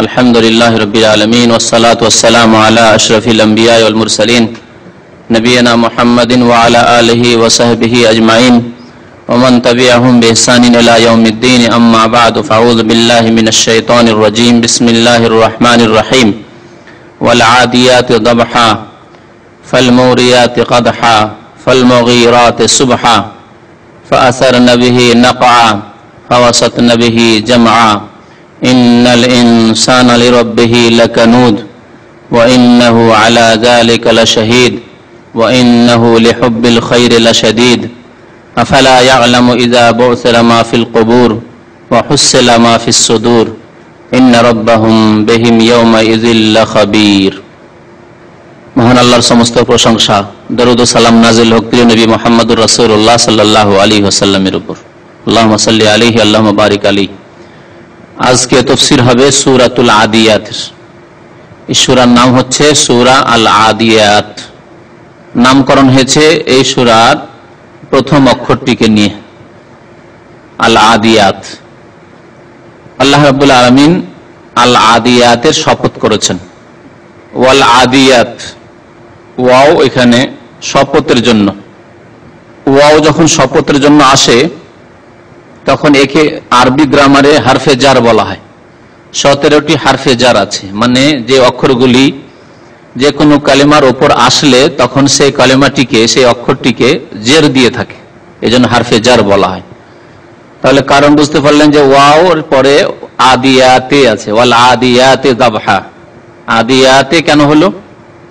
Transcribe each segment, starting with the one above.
আলহামদুলিল্লাহি রাব্বিল আলামিন ওয়াসসালাতু ওয়াসসালামু আলা আশরাফিল আমবিয়া ওয়াল মুরসালিন নবিয়িনা মুহাম্মাদিন ওয়া আলা আলিহি ওয়া সাহবিহি আজমাইন ওয়া মান তাবিআহুম বিইহসানিন ইলা ইয়াউমিদ্দিন আম্মা বা'দু ফাআউযু বিল্লাহি মিনাশ শাইতানির রাজীম বিসমিল্লাহির রহমানির রহিম ওয়াল আদিয়াতি দাবহা ফাল মুরিয়াতি কদহা ফাল মুগীরাতি সুবহা ফাআসারনা বিহি নাকআ ফাওয়াসাতনা বিহি জামআ ইন্নাল ইনসানা লিরাব্বিহি লাকানুদ ওয়া ইন্নাহু আলা যালিকা লাশাহীদ ওয়া ইন্নাহু লিহুব্বিল খায়রি লাশাদীদ আফালা ইয়া'লামু ইযা বু'থিরা মা ফিল কুবুর ওয়া হুসিলা মা ফিস সুদুর ইন্না রাব্বাহুম বিহিম ইয়াওমা ইযিল লাখাবীর। মহান আল্লাহর সমস্ত প্রশংসা, দরুদ ও সালাম নাজিল হোক প্রিয় নবী মুহাম্মদুর রাসূলুল্লাহ সাল্লাল্লাহু আলাইহি ওয়াসাল্লামের উপর। আল্লাহুম্মা সাল্লি আলাইহি আল্লাহুম্মা বারিক আলাইহি। আজকে তাফসীর হবে সূরাতুল আদিয়াত। এই সূরার নাম হচ্ছে সূরা আল আদিয়াত। নামকরণ হয়েছে এই সূরার প্রথম অক্ষরটিকে নিয়ে, আল আদিয়াত। আল্লাহ রাব্বুল আলামিন আল আদিয়াতের শপথ করেছেন। ওয়াল আদিয়াত, ওয়াও এখানে শপথের জন্য। ওয়াও যখন শপথের জন্য আসে তখন একে আরবি গ্রামারে হারফে জার বলা হয়। 17টি হারফে জার আছে, মানে যে অক্ষরগুলি যে কোনো কালেমার ওপর আসলে তখন সেই কালেমাটিকে, সেই অক্ষরটিকে জের দিয়ে থাকে, এজন্য হারফে জার বলা হয়। তাহলে কারণ বুঝতে পারলেন যে ওয়াও এর পরে আদিয়াতে আছে, ওয়াল আদিয়াতে দাবহা। আদিয়াতে কেন হলো?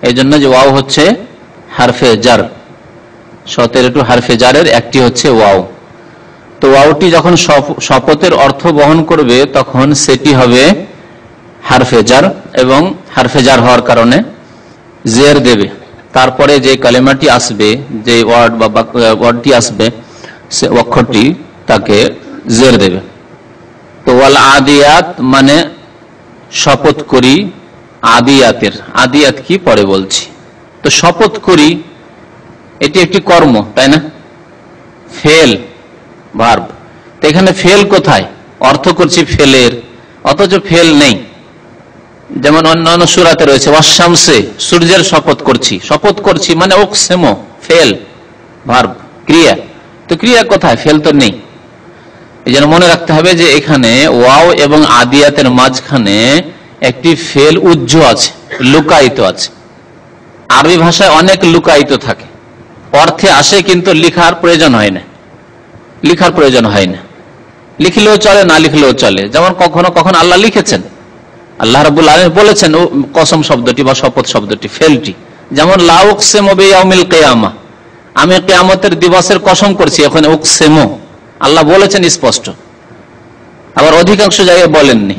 এই জন্য যে ওয়াও হচ্ছে হারফে জার। 17টি হারফে জারের একটি হচ্ছে ওয়াও। তো ওয়াওটি যখন শপথের অর্থ বহন করবে তখন সেটি হবে হারফে জার, এবং হারফে জার হওয়ার কারণে জের দেবে। তারপরে যে কালেমাটি আসবে, যে ওয়ার্ডটি আসবে, সে অক্ষরটি তাকে জের দেবে। তো ওয়াল আদিয়াত মানে শপথ করি আদিয়াতের। আদিয়াত কি পরে বলছি। তো শপথ করি এটি একটি কর্ম, তাই না? Fail, verb. তো এখানে ফেল কোথায়? অর্থ করছি ফেলের, অথচ ফেল নেই। যেমন অন্যান্য সূরাতে রয়েছে ওয়াশ-শামসে, সূর্যের শপথ করছি। শপথ করছি মানে উকসিমু, ফেল, ভার্ব, ক্রিয়া। তো ক্রিয়া কোথায়? ফেল তো নেই। এই জন্য মনে রাখতে হবে যে এখানে ওয়াও এবং আদিয়াতের মাঝখানে একটি ফেল উজ্জ্ব আছে, লুকায়িত আছে। আরবি ভাষায় অনেক লুকায়িত থাকে, অর্থে আসে কিন্তু লিখার প্রয়োজন হয় না। লিখার প্রয়োজন হয় না, লিখলেও চলে, না লিখলেও চলে। যেমন কখনো কখনো আল্লাহ লিখেছেন, আল্লাহ রাব্বুল আলামিন বলেছেন কসম শব্দটি বা শপথ শব্দটি, ফেলটি। যেমন লা উকসিমু বিয়াউমিল কিয়ামা, আমি কিয়ামতের দিবসের কসম করছি, ওখানে উকসিমু আল্লাহ বলেছেন স্পষ্ট। আবার অধিকাংশ জায়গায় বলেননি।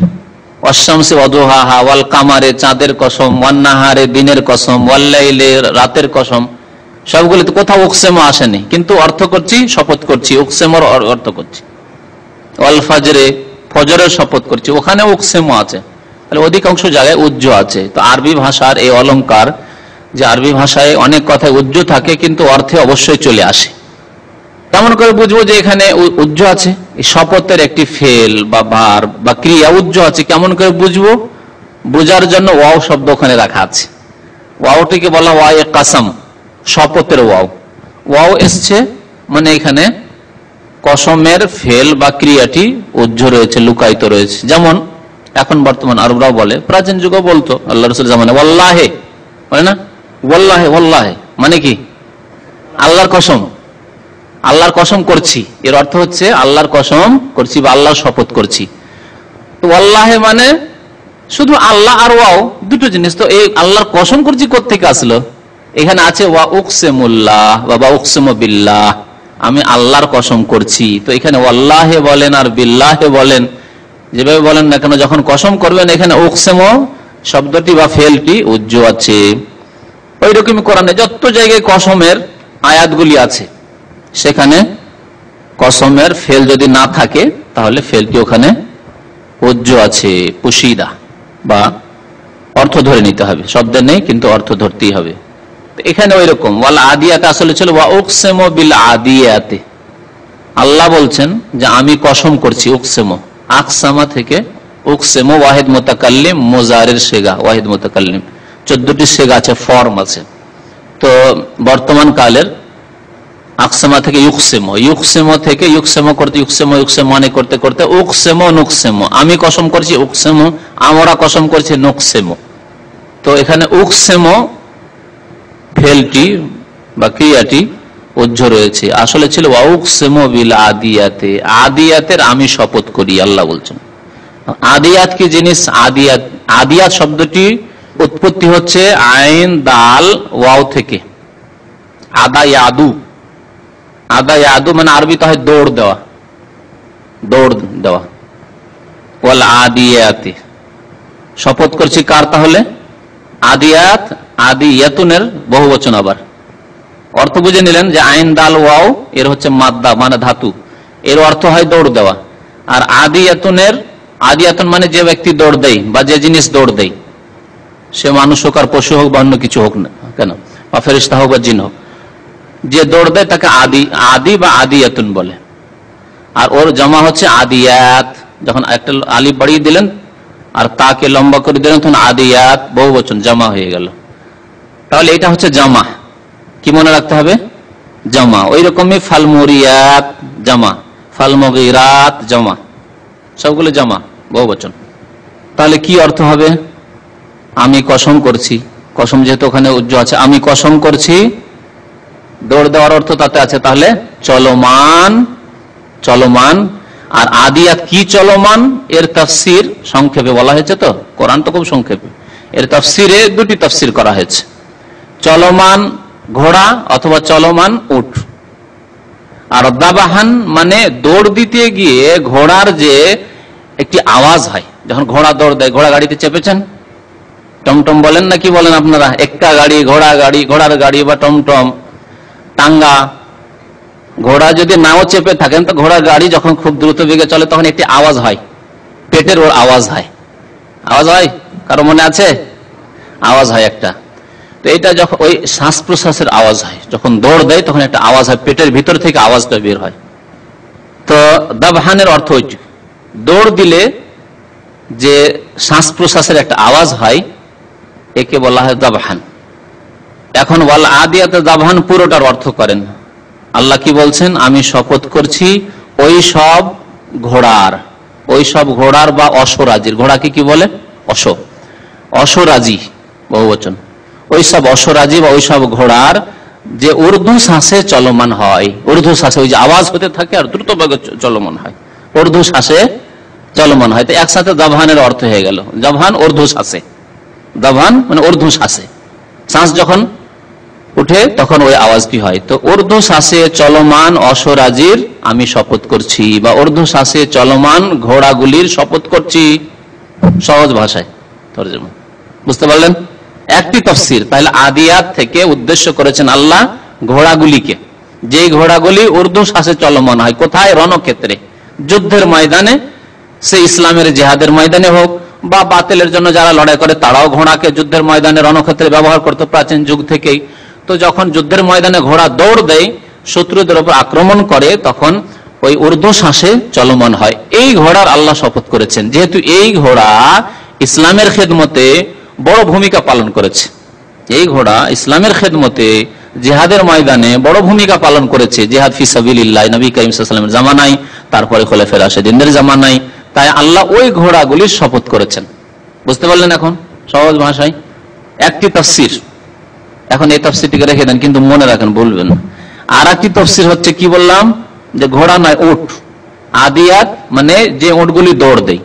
ওয়াশ-শামসি ওয়াদুহাহা, ওয়াল কামারে, চাঁদের কসম, ওয়ান নাহারে, দিনের কসম, ওয়াল লাইলি, রাতের কসম। সবগুলিতে কোথাও উকসিমু আসেনি, কিন্তু অর্থ করছি, শপথ করছি, উকসিমুর অর্থ করছি। ওয়াল ফাজরে, ফজরের শপথ করছি, ওখানে উকসিমু আছে। তাহলে অধিকাংশ জায়গায় উজ্জ্ব আছে। তো আরবি ভাষার এই অলংকার, যে আরবি ভাষায় অনেক কথায় উজ্জ্ব থাকে কিন্তু অর্থে অবশ্যই চলে আসে। কেমন করে বুঝবো যে এখানে উজ্জ্ব আছে? এই শপথের একটি ফেল বা ভার্ব বা ক্রিয়া উজ্জ্ব আছে, কেমন করে বুঝবো? বোঝার জন্য ওয়াও শব্দ ওখানে রাখা আছে। ওয়াওটিকে বলা ওয়ায়ে কাসাম, শপথের ওয়াও। ওয়াও এসছে মানে এখানে কসমের ফেল বা ক্রিয়াটি উজ্জ্ব রয়েছে, লুকায়িত রয়েছে। যেমন এখন বর্তমান আরবরাও বলে, প্রাচীন যুগও বলতো আল্লাহ রাসূল জামানে ওয়াল্লাহে, বলে না? ওয়াল্লাহে, ওয়াল্লাহে মানে কি? আল্লাহর কসম, আল্লাহর কসম করছি। এর অর্থ হচ্ছে আল্লাহর কসম করছি বা আল্লাহর শপথ করছি। তো ওয়াল্লাহে মানে শুধু আল্লাহ আর ওয়াও দুটো জিনিস। তো এই আল্লাহর কসম করছি কোত্থেকে আসলো? এখানে আছে ওয়া উকসিমুল্লাহ বা উকসিমু বিল্লাহ, আমি আল্লাহর কসম করছি। তো এখানে ওয়াল্লাহে বলেন আর বিল্লাহে বলেন, যেভাবে বলেন না কেন, যখন কসম করবেন এখানে উকসিমু শব্দটি বা ফেলটি উজ্জ্ব আছে। ওই রকমই কোরআনে যত জায়গায় কসমের আয়াতগুলি আছে সেখানে কসমের ফেল যদি না থাকে তাহলে ফেলটি ওখানে উজ্জ্ব আছে, পুশিদা, বা অর্থ ধরে নিতে হবে। শব্দ নেই কিন্তু অর্থ ধরতেই হবে। এখানে ওই রকম ওয়াল আদিয়াতে আসলে ছিল ওয়া উকসিমু বিল আদিয়াতে। আল্লাহ বলছেন যে আমি কসম করছি, উকসিমু আকসামা থেকে উকসেমো ওয়াহিদ মুতাকাল্লিম, মুজারির সেগা ওয়াহিদ মুতাকাল্লিম, 14টি সেগা আছে, ফর্ম আছে। তো বর্তমান কালের আকসেমা থেকে ইউকসেমো, ইউকসেমো থেকে ইউকসেমো করতে ইউকসেমো ইউকসেমো মানে করতে করতে উকসেমো নুকসেমো, আমি কসম করছি উকসেমো, আমরা কসম করছি নুকসেমো। তো এখানে উকসেমো ফেলটি বা ক্রিয়াটি উজ্জ রয়েছে, আসলে ছিল উকসেমো বিল আদিয়াতে, আদিয়াতের আমি শপথ করি, আল্লাহ বলছেন। আদিয়াত কি জিনিস? আদিয়াত, আদিয়াত শব্দটি উৎপত্তি হচ্ছে আইন দাল ওয়াও থেকে, আদা ইয়াদু, আদা ইয়াদু মানে আরবিতে হয় দৌড় দেওয়া, দৌড় দেওয়া। ওয়াল আদিয়াতে, শপথ করছি কার? তাহলে আদিয়াত, আদিয়াতুনের বহুবচন। আবার অর্থ বুঝে নিলেন যে আইন দাল ওয়াও এর হচ্ছে মাদ্দা মানে ধাতু, এর অর্থ হয় দৌড় দেওয়া। আর আদিয়াতুনের, আদিয়াতুন মানে যে ব্যক্তি দৌড় দেয় বা যে জিনিস দৌড় দেয়, সে মানুষ হোক আর পশু হোক বা অন্য কিছু হোক না কেন, বা ফেরেশতা হোক বা জিন হোক, যে দৌড় দেয় তাকে আদি, আদি বা আদিয়াতুন বলে। আর ওর জামা হচ্ছে আদিয়াত, যখন একটা আলিফ বাড়িয়ে দিলেন আর তাকে লম্বা করে দিলেন তখন আদিয়াত বহুবচন জামা হয়ে গেল। তাহলে এটা হচ্ছে জামা, কি মনে রাখতে হবে? জামা। ওই রকমই ফালমুরিয়াত জামা, ফালমুগিরাত জামা, সবগুলো জামা বহুবচন। তাহলে কি অর্থ হবে? আমি কসম করছি, কসম যেহেতু ওখানে উজ্জ্ব আছে, আমি কসম করছি, দৌড় দেওয়ার অর্থ তাতে আছে, তাহলে চলমান, চলমান। আর আদিয়াত কি চলমান, এর তাফসির সংক্ষেপে বলা হয়েছে, তো কোরআন তো খুব সংক্ষেপে, এর তাফসিরে দুটি তাফসির করা হয়েছে, চলমান ঘোড়া অথবা চলমান উট। আর দাবাহান মানে দৌড় দিতে গিয়ে ঘোড়ার যে একটি আওয়াজ হয়, যখন ঘোড়া দৌড় দেয়, ঘোড়া গাড়িতে চেপেছেন, টমটম বলেন না কি বলেন আপনারা, এক্কা গাড়ি, ঘোড়া গাড়ি, ঘোড়ার গাড়ি বা টমটম, টাঙ্গা। ঘোড়া যদি নাও চেপে থাকেন তো ঘোড়ার গাড়ি যখন খুব দ্রুত বেগে চলে তখন একটি আওয়াজ হয়, পেটের ওর আওয়াজ হয়, আওয়াজ হয়, কারো মনে আছে? আওয়াজ হয় একটা। তো এটা যখন ওই শ্বাস প্রশ্বাসের আওয়াজ হয়, যখন দৌড় দেয় তখন একটা আওয়াজ হয়, পেটের ভিতর থেকে আওয়াজটা বের হয়। তো দাবহানের অর্থ হচ্ছে দৌড় দিলে যে শ্বাস প্রশ্বাসের একটা আওয়াজ হয়, একে বলা হয় দাবহান। এখন ওয়াল আদিয়াতে দাবহান পুরোটার অর্থ করেন। আল্লাহ কি বলছেন? আমি শপথ করছি ওই সব ঘোড়ার, ওই সব ঘোড়ার বা অশ্বরাজির, ঘোড়াকে কি বলে? অশ্ব, অশ্বরাজি বহুবচন। ওই সব অশ্বরাজি বা ওই সব ঘোড়ার যে ঊর্ধ্ব শ্বাসে চলমান হয়, ঊর্ধ্ব শ্বাসে ওই যে আওয়াজ হতে থাকে আর দ্রুত বেগে চলমান হয়, ঊর্ধ্ব শ্বাসে চলমান হয়। তো একসাথে দাবহানের অর্থ হয়ে গেল, দাবহান ঊর্ধ্ব শ্বাসে, দাবহান মানে ঊর্ধ্ব শ্বাসে, শ্বাস যখন উঠে তখন ওই আওয়াজটি হয়। তো ঊর্ধ্ব শ্বাসে চলমান অশ্বরাজির আমি শপথ করছি, বা ঊর্ধ্ব শ্বাসে চলমান ঘোড়াগুলির শপথ করছি, সহজ ভাষায় তরজমা। বুঝতে পারলেন? একটি তাফসীর। তাহলে আদিয়াত থেকে উদ্দেশ্য করেছেন আল্লাহ ঘোড়াগুলিকে, যে ঘোড়াগুলি ঊর্ধ্ব শ্বাসে চলমান হয়। কোথায়? রণক্ষেত্রে, যুদ্ধের ময়দানে, সে ইসলামের জিহাদের ময়দানে হোক বা বাতিলের জন্য যারা লড়াই করে তারাও ঘোড়াকে যুদ্ধের ময়দানে রণক্ষেত্রে ব্যবহার করতে প্রাচীন যুগ থেকেই। তো যখন যুদ্ধের ময়দানে ঘোড়া দৌড় দেয়, শত্রুদের উপর আক্রমণ করে, তখন ওই ঊর্ধ্ব শ্বাসে চলমান হয়। এই ঘোড়ার আল্লাহ শপথ করেছেন, যেহেতু এই ঘোড়া ইসলামের খেদমতে বড় ভূমিকা পালন করেছে, এই ঘোড়া ইসলামের খেদমতে জিহাদের ময়দানে বড় ভূমিকা পালন করেছে, জিহাদ ফি সাবিলিল্লাহ নবী কারীম সাল্লাল্লাহু আলাইহি ওয়াসাল্লামের জামানায়, তারপরে খোলাফায়ে রাশিদিনদের জামানায়। তাই আল্লাহ ওই ঘোড়াগুলির শপথ করেছেন। বুঝতে পারলেন? এখন সহজ ভাষায় একটি তাফসীর। এখন এই তাফসীরটিকে রেখে দেন, কিন্তু মনে রাখেন, ভুলবেন না। আর একটি তাফসীর হচ্ছে কি বললাম, যে ঘোড়া নয়, উট। আদিয়াত মানে যে উটগুলি দৌড় দেয়,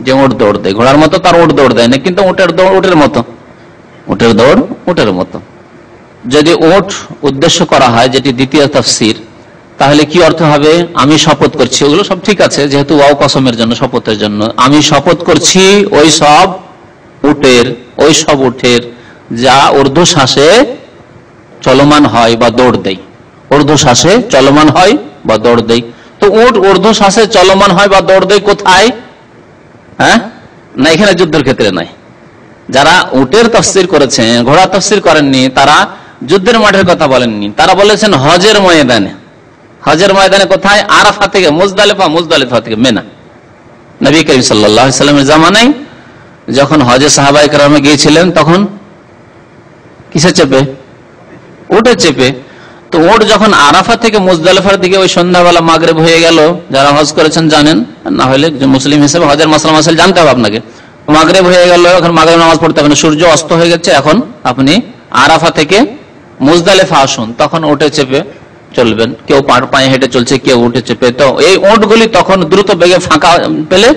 যে উট দৌড় দেয়, ঘোড়ার মতো তার উট দৌড় দেয় না, কিন্তু উটের দৌড় উটের মতো, উটের দৌড় উটের মতো। যদি উট উদ্দেশ্য করা হয়, যেটি দ্বিতীয় তাফসীর, তাহলে কি অর্থ হবে? আমি শপথ করছি, ওগুলো সব ঠিক আছে, যেহেতু ওয়াও কসমের জন্য, শপথের জন্য। আমি শপথ করছি ওই সব উটের, ওই সব উটের যা ঊর্ধ্ব শ্বাসে চলমান হয় বা দৌড় দেয়, ঊর্ধ্ব শ্বাসে চলমান হয় বা দৌড় দেয়। তো উট ঊর্ধ্ব শ্বাসে চলমান হয় বা দৌড় দেয় কোথায়? হ্যাঁ, না এখানে যুদ্ধের ক্ষেত্রে নাই। যারা উটের তাফসীর করেছেন, ঘোড়া তাফসীর করেননি, তারা যুদ্ধের মাঠের কথা বলেননি, তারা বলেছেন হজের ময়দানে। হজের ময়দানে কোথায়? আরাফা থেকে মুজদালিফা, মুজদালিফা থেকে মেনা। নবী করিম সাল্লাল্লাহু আলাইহি সাল্লামের জামানায় যখন হজে সাহাবায়ে কেরাম গিয়েছিলেন তখন কিসে চেপে? উটে চেপে। তো উট যখন আরাফা থেকে মুজদালিফার দিকে ওই সন্ধ্যাবেলা মাগরিব হয়ে গেল, যারা হজ করেছেন জানেন, না হলে মুসলিম হিসেবে হজের মাসলা মাসাইল জানতে হবে আপনাকে। মাগরিব হয়ে গেল, এখন মাগরিব নামাজ পড়তে হবে না, সূর্য অস্ত হয়ে গেছে, এখন আপনি আরাফা থেকে মুজদালিফা আসুন, তখন উটে চেপে চলবেন। কেউ পায়ে হেঁটে চলছে, কেউ উঠে চেপে। তো এই উটগুলি তখন দ্রুত বেগে ফাঁকা পেলে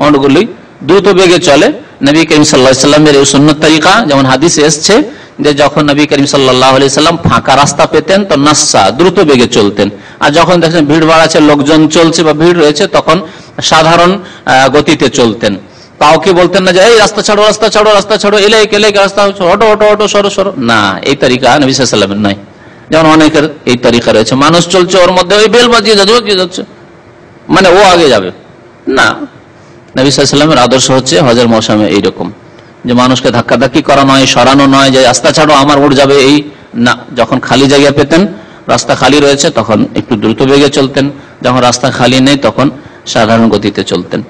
উটগুলি দ্রুত বেগে চলে। নবী করিম সাল্লাল্লাহু আলাইহি সাল্লামের এই সুন্নত তরিকা, যেমন হাদিসে এসছে যে যখন নবী করিম সাল্লাল্লাহু আলাইহি সাল্লাম ফাঁকা রাস্তা পেতেন তো নাসসা, দ্রুত বেগে চলতেন। আর যখন দেখছেন ভিড় ভাড় আছে, লোকজন চলছে বা ভিড় রয়েছে, তখন সাধারণ গতিতে চলতেন। কাউকে বলতেন না যে এই রাস্তা ছাড়ো, রাস্তা ছাড়ো, রাস্তা ছাড়ো, এলাইক এলাইক, রাস্তা হটো হটো হটো, সরো সরো, না, এই তরিকা নবী সাল্লাল্লাহু আলাইহি সাল্লামের নয়। যেমন অনেকের এই তরিকা রয়েছে, মানুষ চলছে ওর মধ্যে ওই বেল বাজিয়ে যাচ্ছে, মানে ও আগে যাবে না। নবী সাল্লাল্লাহু আলাইহি সাল্লামের আদর্শ হচ্ছে হজের মৌসুমে এইরকম, যে মানুষকে ধাক্কাধাক্কি করা নয়, সরানো নয়, যে রাস্তা ছাড়ো আমার উঠ যাবে, এই না। যখন খালি জায়গা পেতেন, রাস্তা খালি রয়েছে, তখন একটু দ্রুত বেগে চলতেন। যখন রাস্তা খালি নেই, তখন সাধারণ গতিতে চলতেন।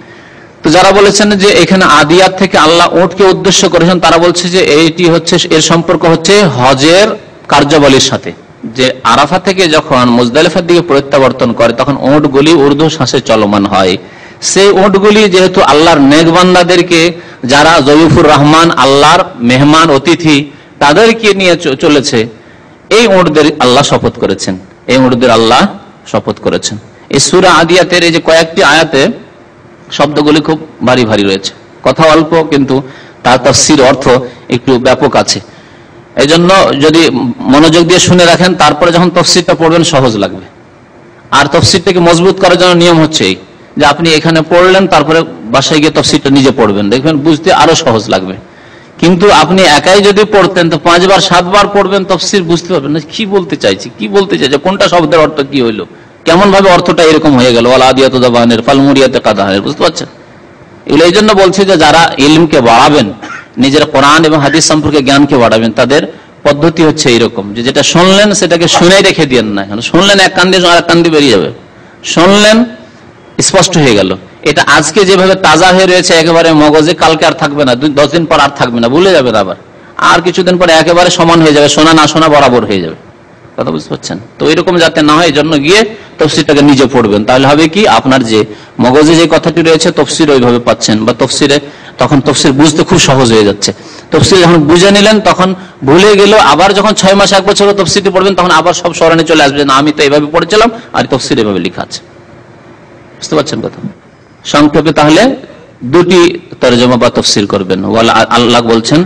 তো যারা বলেছেন যে এখানে আদিয়াত থেকে আল্লাহ উটকে উদ্দেশ্য করেছেন, তারা বলছে যে এইটি হচ্ছে, এর সম্পর্ক হচ্ছে হজের কার্যাবলীর সাথে। যে আরাফা থেকে যখন মুজদালিফার দিকে প্রত্যাবর্তন করে, তখন উটগুলি ঊর্ধ্ব শ্বাসে চলমান হয়। সেই উটগুলি যেহেতু আল্লাহর নেক বান্দাদেরকে, যারা জয়ীফুর রহমান, আল্লাহর মেহমান অতিথি, তাদেরকে নিয়ে চলেছে, এই উটদের আল্লাহ শপথ করেছেন, এই উটদের আল্লাহ শপথ করেছেন। এই সূরা আদিয়াতের এই যে কয়েকটি আয়াতে শব্দগুলি খুব ভারী ভারী রয়েছে, কথা অল্প, কিন্তু তার তাফসীর অর্থ একটু ব্যাপক আছে। এই জন্য যদি মনোযোগ দিয়ে শুনে রাখেন, তারপরে যখন তাফসীরটা পড়বেন সহজ লাগবে। আর তাফসীরটাকে মজবুত করার জন্য নিয়ম হচ্ছে এই, যে আপনি এখানে পড়লেন, তারপরে বাসায় গিয়ে তাফসীরটা নিজে পড়বেন, দেখবেন বুঝতে আরো সহজ লাগবে। কিন্তু আপনি একাই যদি পড়তেন তো 5 বার 7 বার পড়বেন, তাফসীর বুঝতে পারবেন না কি বলতে চাইছি, কোনটা শব্দের অর্থ কি হইলো, কেমন ভাবে অর্থটা এরকম হয়ে গেল, ওয়াল আদিয়াতু দাবানের ফাল মুরিয়াতে কাদাহানের, বুঝতে পারছেন? এগুলো এই জন্য বলছি যে যারা ইলমকে বাড়াবেন, নিজের কোরআন এবং হাদিস সম্পর্কে জ্ঞানকে বাড়াবেন, তাদের পদ্ধতি হচ্ছে এইরকম, যে যেটা শুনলেন সেটাকে শুনেই রেখে দিয়েন না। শুনলেন এক কান দিয়ে, আর এক কান দিয়ে বেরিয়ে যাবে। শুনলেন, স্পষ্ট হয়ে গেল, এটা আজকে যেভাবে তাজা হয়ে রয়েছে একেবারে মগজে, কালকে আর থাকবে না, 10 দিন পর আর থাকবে না, ভুলে যাবে, আবার আর কিছুদিন পরে একেবারে সমান হয়ে যাবে, শোনা না শোনা বরাবর হয়ে যাবে। কথা বুঝতে পারছেন? তো এরকম যাতে না হয়, এই জন্য গিয়ে তাফসীরটাকে নিজে পড়বেন। তাহলে হবে কি, আপনার যে মগজে যে কথাটি রয়েছে তাফসীর ওইভাবে পাচ্ছেন, বা তাফসীরে তখন তাফসীর বুঝতে খুব সহজ হয়ে যাচ্ছে। তাফসীর যখন বুঝে নিলেন, তখন ভুলে গেল, আবার যখন 6 মাস 1 বছর তাফসীরটি পড়বেন, তখন আবার সব স্মরণে চলে আসবে, না আমি তো এইভাবে পড়েছিলাম, আর তাফসীর এভাবে লেখা আছে। বুঝতে পারছেন কথা? সংক্ষেপে তাহলে দুটি তরজমা বা তাফসীর করবেন। আল্লাহ বলছেন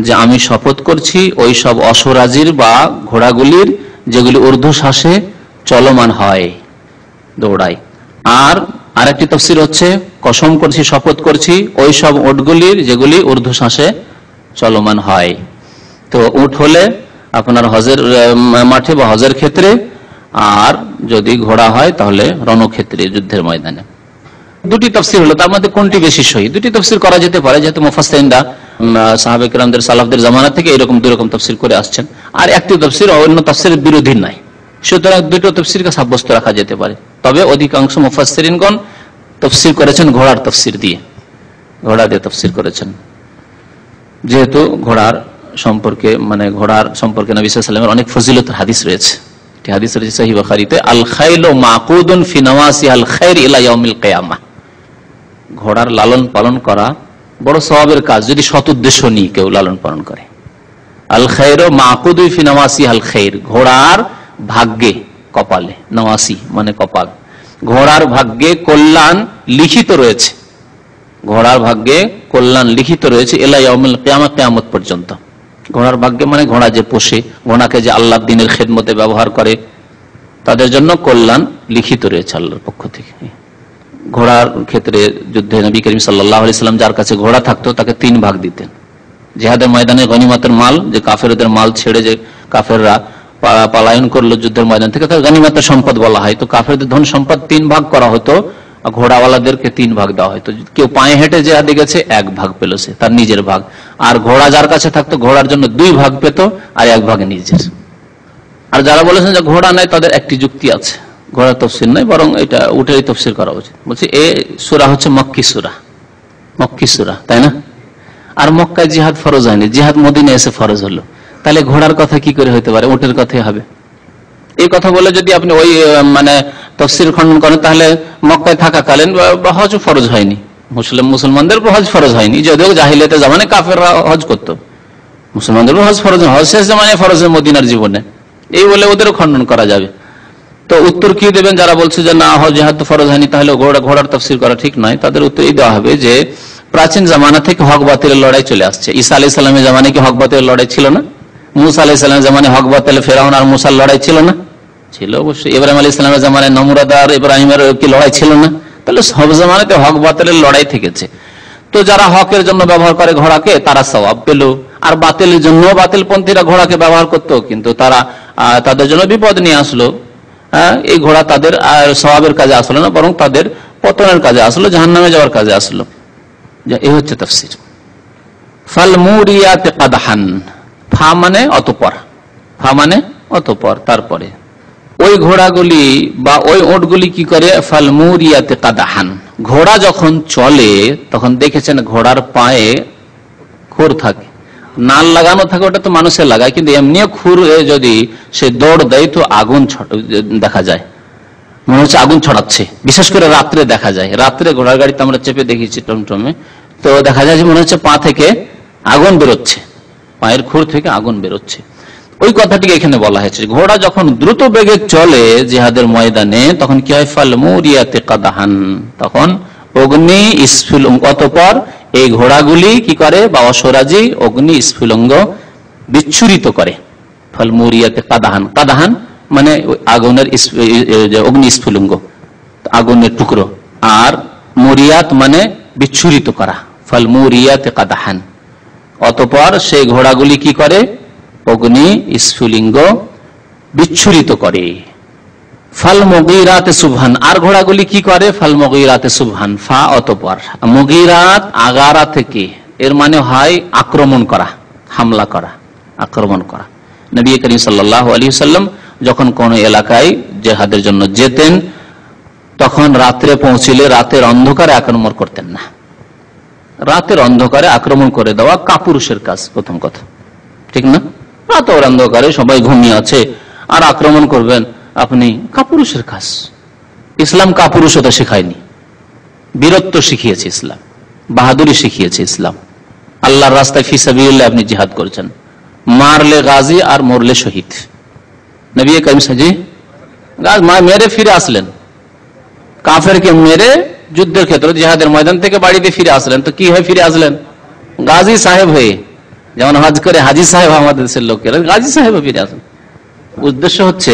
যে আমি শপথ করছি ওই সব অশ্বরাজির বা ঘোড়াগুলির যেগুলি ঊর্ধ্ব শ্বাসে চলমান হয়, দৌড়ায়। আর আরেকটি তাফসীর হচ্ছে কসম করছি, শপথ করছি ওই সব উটগুলির যেগুলি ঊর্ধ্ব শ্বাসে চলমান হয়। তো উট হলে আপনার হজের মাঠে বা হজের ক্ষেত্রে, আর যদি ঘোড়া হয় তাহলে রণক্ষেত্রে, যুদ্ধের ময়দানে। দুটি তাফসীর হলো, তার মধ্যে কোনটি বেশি সহি? দুটি তাফসীর করা যেতে পারে, যেহেতু মুফাসসিরিনরা সাহাবায়ে কেরামদের, সালাফদের জামানা থেকে এরকম দুই রকম তাফসীর করে আসছেন। আর একটি তাফসীর অন্য তাফসীরের বিরোধী নাই, সুতরাং দুটো তাফসীরকে সাব্যস্ত রাখা যেতে পারে। তবে অধিকাংশ মুফাসসিরিনগণ তাফসীর করেছেন ঘোড়ার তাফসীর দিয়ে, ঘোড়া দিয়ে তাফসীর করেছেন, যেহেতু ঘোড়ার সম্পর্কে নবী সাল্লাল্লাহু আলাইহি ওয়াসাল্লামের অনেক ফজিলতের হাদিস রয়েছে। হাদিস রয়েছে সহিহ বুখারীতে, আল খাইলু মাকুদুন ফি নওয়াসিহাল খায়র ইলা ইয়াউমিল কিয়ামাহ। ঘোড়ার লালন পালন করা বড় সওয়াবের কাজ, যদি সৎ উদ্দেশ্য নিয়ে কেউ লালন পালন করে। আল খায়রু মাকুদু ফি নওয়াসিহাল খায়র, ঘোড়ার ভাগ্যে, কপালে, নওয়াসি মানে কপাল, ঘোড়ার ভাগ্যে কল্যাণ লিখিত রয়েছে, ঘোড়ার ভাগ্যে কল্যাণ লিখিত রয়েছে ইলা ইয়াউমিল কিয়ামাহ, কিয়ামত পর্যন্ত। ঘোড়ার ভাগ্যে মানে ঘোড়া যে পোষে, ঘোড়াকে যে আল্লাহর দ্বীনের খেদমতে ব্যবহার করে, তাদের জন্য কল্যাণ লিখিত রয়েছে আল্লাহর পক্ষ থেকে। ঘোড়ার ক্ষেত্রে যুদ্ধে নবী করিম সাল্লাল্লাহু আলাইহি সাল্লাম যার কাছে ঘোড়া থাকতো তাকে 3 ভাগ দিতেন। জিহাদের ময়দানে গনিমতের মাল, যে কাফেরদের মাল ছেড়ে যে কাফেররা পলায়ন করলো যুদ্ধের ময়দান থেকে, তার গনিমতের সম্পদ বলা হয়। তো কাফেরদের ধন সম্পদ 3 ভাগ করা হতো, ঘোড়াওয়ালাদেরকে 3 ভাগ দেওয়া হয়তো। কেউ পায়ে হেঁটে জিহাদে গেছে 1 ভাগ পেল, সে তার নিজের ভাগ। আর ঘোড়া যার কাছে থাকতো, ঘোড়ার জন্য 2 ভাগ পেত, আর 1 ভাগ নিজের। আর যারা বলেছেন যে ঘোড়া নাই, তাদের একটি যুক্তি আছে, ঘোড়ার তফসির নয়, বরং এটা উটেরই তফসির করা উচিত। বলছি এ সূরা হচ্ছে মক্কি সূরা, তাই না? আর মক্কায় জিহাদ ফরজ হয়নি, জিহাদ মদিনায় এসে ফরজ হলো, তাহলে ঘোড়ার কথা কি করে হতে পারে? উটের কথাই হবে। এই কথা বলে যদি আপনি ওই মানে তফসির খণ্ডন করেন, তাহলে মক্কায় থাকাকালীন হজ ফরজ হয়নি, মুসলমানদের হজ ফরজ হয়নি, যদিও জাহিলিয়াতের জামানে কাফেররা হজ করতো, মুসলমানদের হজ ফরজ, হজ শেষ জামানে ফরজ মদিনার জীবনে, এই বলে ওদেরও খণ্ডন করা যাবে। তো উত্তর কি দেবেন যারা বলছে যে না জিহাদ তো ফরজ হয়নি, তাহলে ঘোড়ার তফসির করা ঠিক নয়? তাদের উত্তর এই দেওয়া হবে যে প্রাচীন জামানা থেকে হক বাতিলের লড়াই চলে আসছে। ঈসা আলাইহিস সালামের জামানে কি হক বাতিলের লড়াই ছিল না? মুসা আলাইহিস সালামের জামানে হক বাতিল, ফেরাউন আর মুসার লড়াই ছিল না? ছিল অবশ্যই। ইব্রাহিম আলাইহিস সালামের জামানে নমরুদ আর ইব্রাহিমের কি লড়াই ছিল না? তাহলে সব জামানাতে হক বাতিলের লড়াই থেকেছে। তো যারা হকের জন্য ব্যবহার করে ঘোড়াকে, তারা সওয়াব পেল, আর বাতিলের জন্য বাতিলপন্থীরা ঘোড়াকে ব্যবহার করতো, কিন্তু তারা তাদের জন্য বিপদ নিয়ে আসলো। এই ঘোড়া তাদের সওয়াবের কাজে আসলো না, বরং তাদের পতনের কাজে আসলো, জাহান্নামে যাওয়ার কাজে আসলো। এই হচ্ছে তাফসীর। ফাল মুরিয়াতে কাদহান, ফা মানে অতঃপর, ফা মানে অতঃপর, তারপরে ওই ঘোড়াগুলি বা ওই ওটগুলি কি করে? ফাল মুরিয়াতে কাদহান, ঘোড়া যখন চলে তখন দেখেছেন ঘোড়ার পায়ে খুর থাকে, নাল লাগানো থাকে, ওটা তো মানুষের লাগায়, কিন্তু এমনি খুর যদি সে দৌড় দেয় তো আগুন দেখা যায়, মনে হচ্ছে আগুন ছড়াচ্ছে। বিশেষ করে রাত্রে দেখা যায়, রাত্রে ঘোড়ার গাড়িতে আমরা চেপে দেখেছি টমটমে, তো দেখা যায় যে মনে হচ্ছে পা থেকে আগুন বেরোচ্ছে, পায়ের খুর থেকে আগুন বেরোচ্ছে। ওই কথাটিকে এখানে বলা হয়েছে, ঘোড়া যখন দ্রুত বেগে চলে জিহাদের ময়দানে তখন কি হয়? ফাল মুরিয়াতে কাদহান, তখন অগ্নি স্ফুলিঙ্গ, অতঃপর এই ঘোড়াগুলি কি করে? বা অশ্বরাজি অগ্নি স্ফুলিঙ্গ বিচ্ছুরিত করে। ফাল মুরিয়াতে কাদহান, কাদহান মানে আগুনের অগ্নি স্ফুলিঙ্গ, আগুনের টুকরো, আর মুরিয়াত মানে বিচ্ছুরিত করা। ফাল মুরিয়াতে কাদহান, অতঃপর সেই ঘোড়াগুলি কি করে? অগ্নি স্ফুলিঙ্গ বিচ্ছুরিত করে। ফাল মুগীরাতে সুবহান, আর ঘোড়াগুলি কি করে? ফাল মুগীরাতে সুবহান, ফা অতঃপর, মুগীরাত আগারা থেকে, এর মানে হয় আক্রমণ করা, হামলা করা, আক্রমণ করা। নবী করিম সাল্লাল্লাহু আলাইহি ওয়াসাল্লাম যখন কোন এলাকায় জিহাদের জন্য যেতেন তখন রাত্রে পৌঁছলে রাতের অন্ধকারে আক্রমণ করতেন না। রাতের অন্ধকারে আক্রমণ করে দেওয়া কাপুরুষের কাজ, প্রথম কথা, ঠিক না? রাতের অন্ধকারে সবাই ঘুমিয়ে আছে আর আক্রমণ করবেন আপনি, কাপুরুষের কাজ। ইসলাম কাপুরুষতা শেখায়নি, বীরত্ব শিখিয়েছে ইসলাম, বাহাদুরি শিখিয়েছে ইসলাম। আল্লাহর রাস্তায় ফি সাবিলিল্লাহ আপনি জিহাদ করছেন, মারলে গাজী আর মরলে শহীদ। নবী করিম মেরে ফিরে আসলেন, কাফেরকে মেরে যুদ্ধের ক্ষেত্রে জিহাদের ময়দান থেকে বাড়িতে ফিরে আসলেন, তো কি হয়ে ফিরে আসলেন? গাজী সাহেব হয়ে, যেমন হজ করে হাজি সাহেব আমাদের দেশের লোকেরা গাজী সাহেব ফিরে আসেন। উদ্দেশ্য হচ্ছে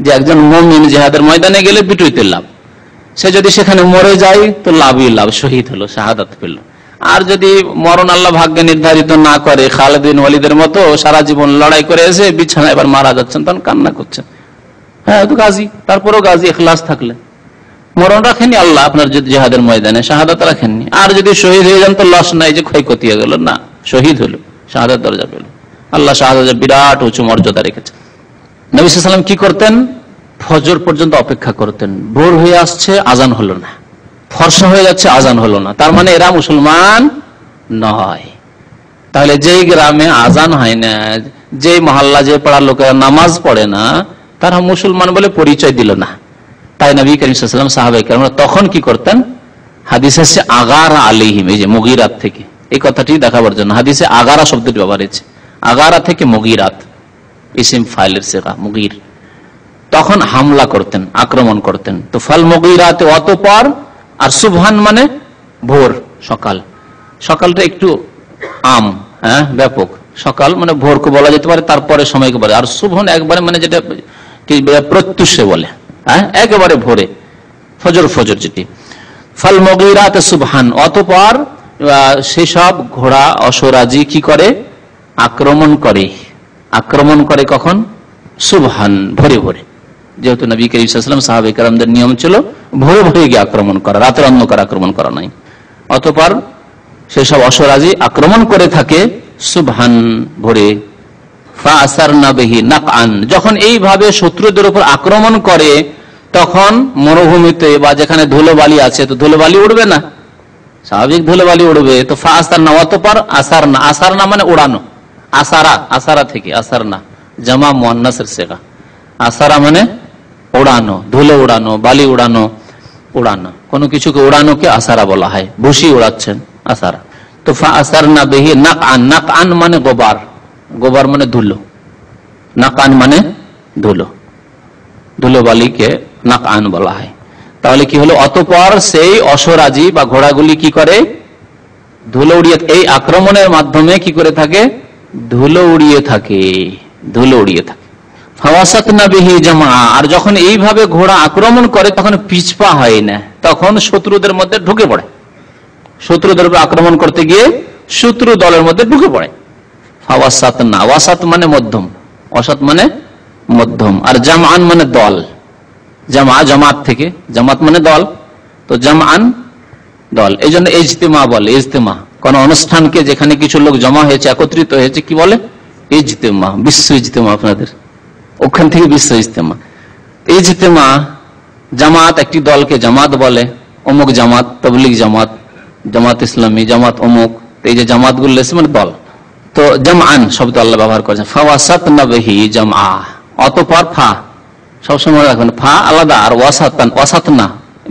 যে একজন মুমিন জিহাদের ময়দানে গেলে বিজয়ীর লাভ, সে যদি সেখানে মরে যায় তো লাভই লাভ, শহীদ হলো, শাহাদাত পেল। আর যদি মরণ আল্লাহ ভাগ্যে নির্ধারিত না করে, খালিদ বিন ওয়ালিদের মতো সারা জীবন লড়াই করে এসে বিছানায় এবার মারা যাচ্ছেন, তখন কান্না করছেন, হ্যাঁ তো গাজী, তারপরেও গাজী ইখলাস থাকলে মরণ রাখেনি আল্লাহ আপনার জিহাদের ময়দানে, শাহাদাত রাখেননি। আর যদি শহীদ হয়ে যান তো লস নাই যে ক্ষয়ক্ষতি হয়ে গেল, না, শহীদ হলো, শাহাদাত দরজা পেল। আল্লাহ শাহাদাতের বিরাট উঁচু মর্যাদা রেখেছেন। নবী সাল্লাল্লাহু আলাইহি ওয়াসাল্লাম কি করতেন? ফজর পর্যন্ত অপেক্ষা করতেন, ভোর হয়ে আসছে আজান হলো না, ফর্সা হয়ে যাচ্ছে আজান হলো না, তার মানে এরা মুসলমান নয়। তাহলে যেই গ্রামে আজান হয় না, যে মহল্লা, যে পাড়ার লোকেরা নামাজ পড়ে না, তারা মুসলমান বলে পরিচয় দিল না। তাই নবী করিম সাল্লাল্লাহু আলাইহি ওয়াসাল্লাম সাহাবায়ে কেরামরা তখন কি করতেন? হাদিসে আছে আগারা আলাইহিম, এই যে মুগীরাত থেকে, এই কথাটি দেখাবার জন্য হাদিসে আগারা শব্দটি ব্যবহার হয়েছে। আগারা থেকে মুগীরাত, ইসিম ফাইলের সিগা মুগীর, তখন হামলা করতেন, আক্রমণ করতেন। তো ফাল মুগীরাতে অতঃপর, আর সুবহান মানে ভোর, সকাল। সকালটা একটু আম, হ্যাঁ ব্যাপক, সকাল মানে ভোরকে বলা যেতে পারে, তারপরে সময়কে বলে। আর সুবহান একবারে মানে যেটা প্রত্যুষে বলে, হ্যাঁ একেবারে ভোরে, ফজর ফজর যেটি। ফাল মুগীরাতে সুবহান, অতঃপর সেসব ঘোড়া অশ্বরাজি কি করে? আক্রমণ করে। আক্রমণ করে কখন? সুবহান, ভোরে ভোরে। যেহেতু নবী করিম সাল্লাল্লাহু আলাইহি ওয়াসাল্লাম সাহাবায়ে কেরামদের নিয়ম ছিল ভোরে ভোরে গিয়ে আক্রমণ করা, রাতের অন্ধকার আক্রমণ করা নাই। অতঃপর সেসব অশ্বরাজি আক্রমণ করে থাকে সুবহান, ভোরে। ফাআসারনা বিহি নাকআন, যখন এইভাবে শত্রুদের উপর আক্রমণ করে তখন মরুভূমিতে বা যেখানে ধুলোবালি আছে তো ধুলোবালি উড়বে না, স্বাভাবিক ধুলোবালি উড়বে। তো ফা আসার না, অতঃপর আসার না, আসার না মানে উড়ানো, আসারা, আসারা থেকে আসার না, জামা মুয়ান্নাসের সেগা, আসারা মানে উড়ানো, ধুলো উড়ানো, বালি উড়ানো, উড়ানো, কোনো কিছুকে উড়ানোকে আসারা বলা হয়। ভুসি উড়াচ্ছেন আসারা। তো ফা আসার না বেহি নাকআন, নাকআন মানে গোবার, গোবার মানে ধুলো, নাকআন মানে ধুলো, ধুলো বালিকে নাকআন বলা হয়। তাহলে কি হলো, অতঃপর সেই অশ্বরাজি বা ঘোড়াগুলি কি করে, ধুলো উড়িয়ে, এই আক্রমণের মাধ্যমে কি করে থাকে, ধুলো উড়িয়ে থাকে, ধুলো উড়িয়ে থাকে। ফাওয়াসাতনা বিহি জামআ, আর যখন এইভাবে ঘোড়া আক্রমণ করে তখন পিছপা হয় না, তখন শত্রুদের মধ্যে ঢুকে পড়ে, শত্রুদের উপর আক্রমণ করতে গিয়ে শত্রু দলের মধ্যে ঢুকে পড়ে। ফাওয়াসাতনা, ওয়াসাত মানে মধ্যম, ওয়াসাত মানে মধ্যম, আর জামআন মানে দল, জামা জামাত থেকে, জামাত মানে দল, তো জামআন দল। এই জন্য ইজতিমা বলে, ইজতিমা কোন অনুষ্ঠানকে যেখানে কিছু লোক জমা হয়েছে, একত্রিত হয়েছে, কি বলে, ইজতিমা, বিশ্ব ইজতিমা, আপনাদের ওখান থেকে বিশ্ব ইজতিমা। ইজতিমা, জামাত, একটি দলকে জামাত বলে, অমুক জামাত, তাবলীগ জামাত, জামাত ইসলামী, জামাত অমুক, এই যে জামাত গুলো মানে দল। তো জামআন শব্দ আল্লাহ ব্যবহার করেছেন, ফাওয়াসাতনা বিহি জামআ, অতঃপর ফা সবসময় রাখবেন, ফা আলাদা, আর ওয়াসাতান, ওয়াসাতনা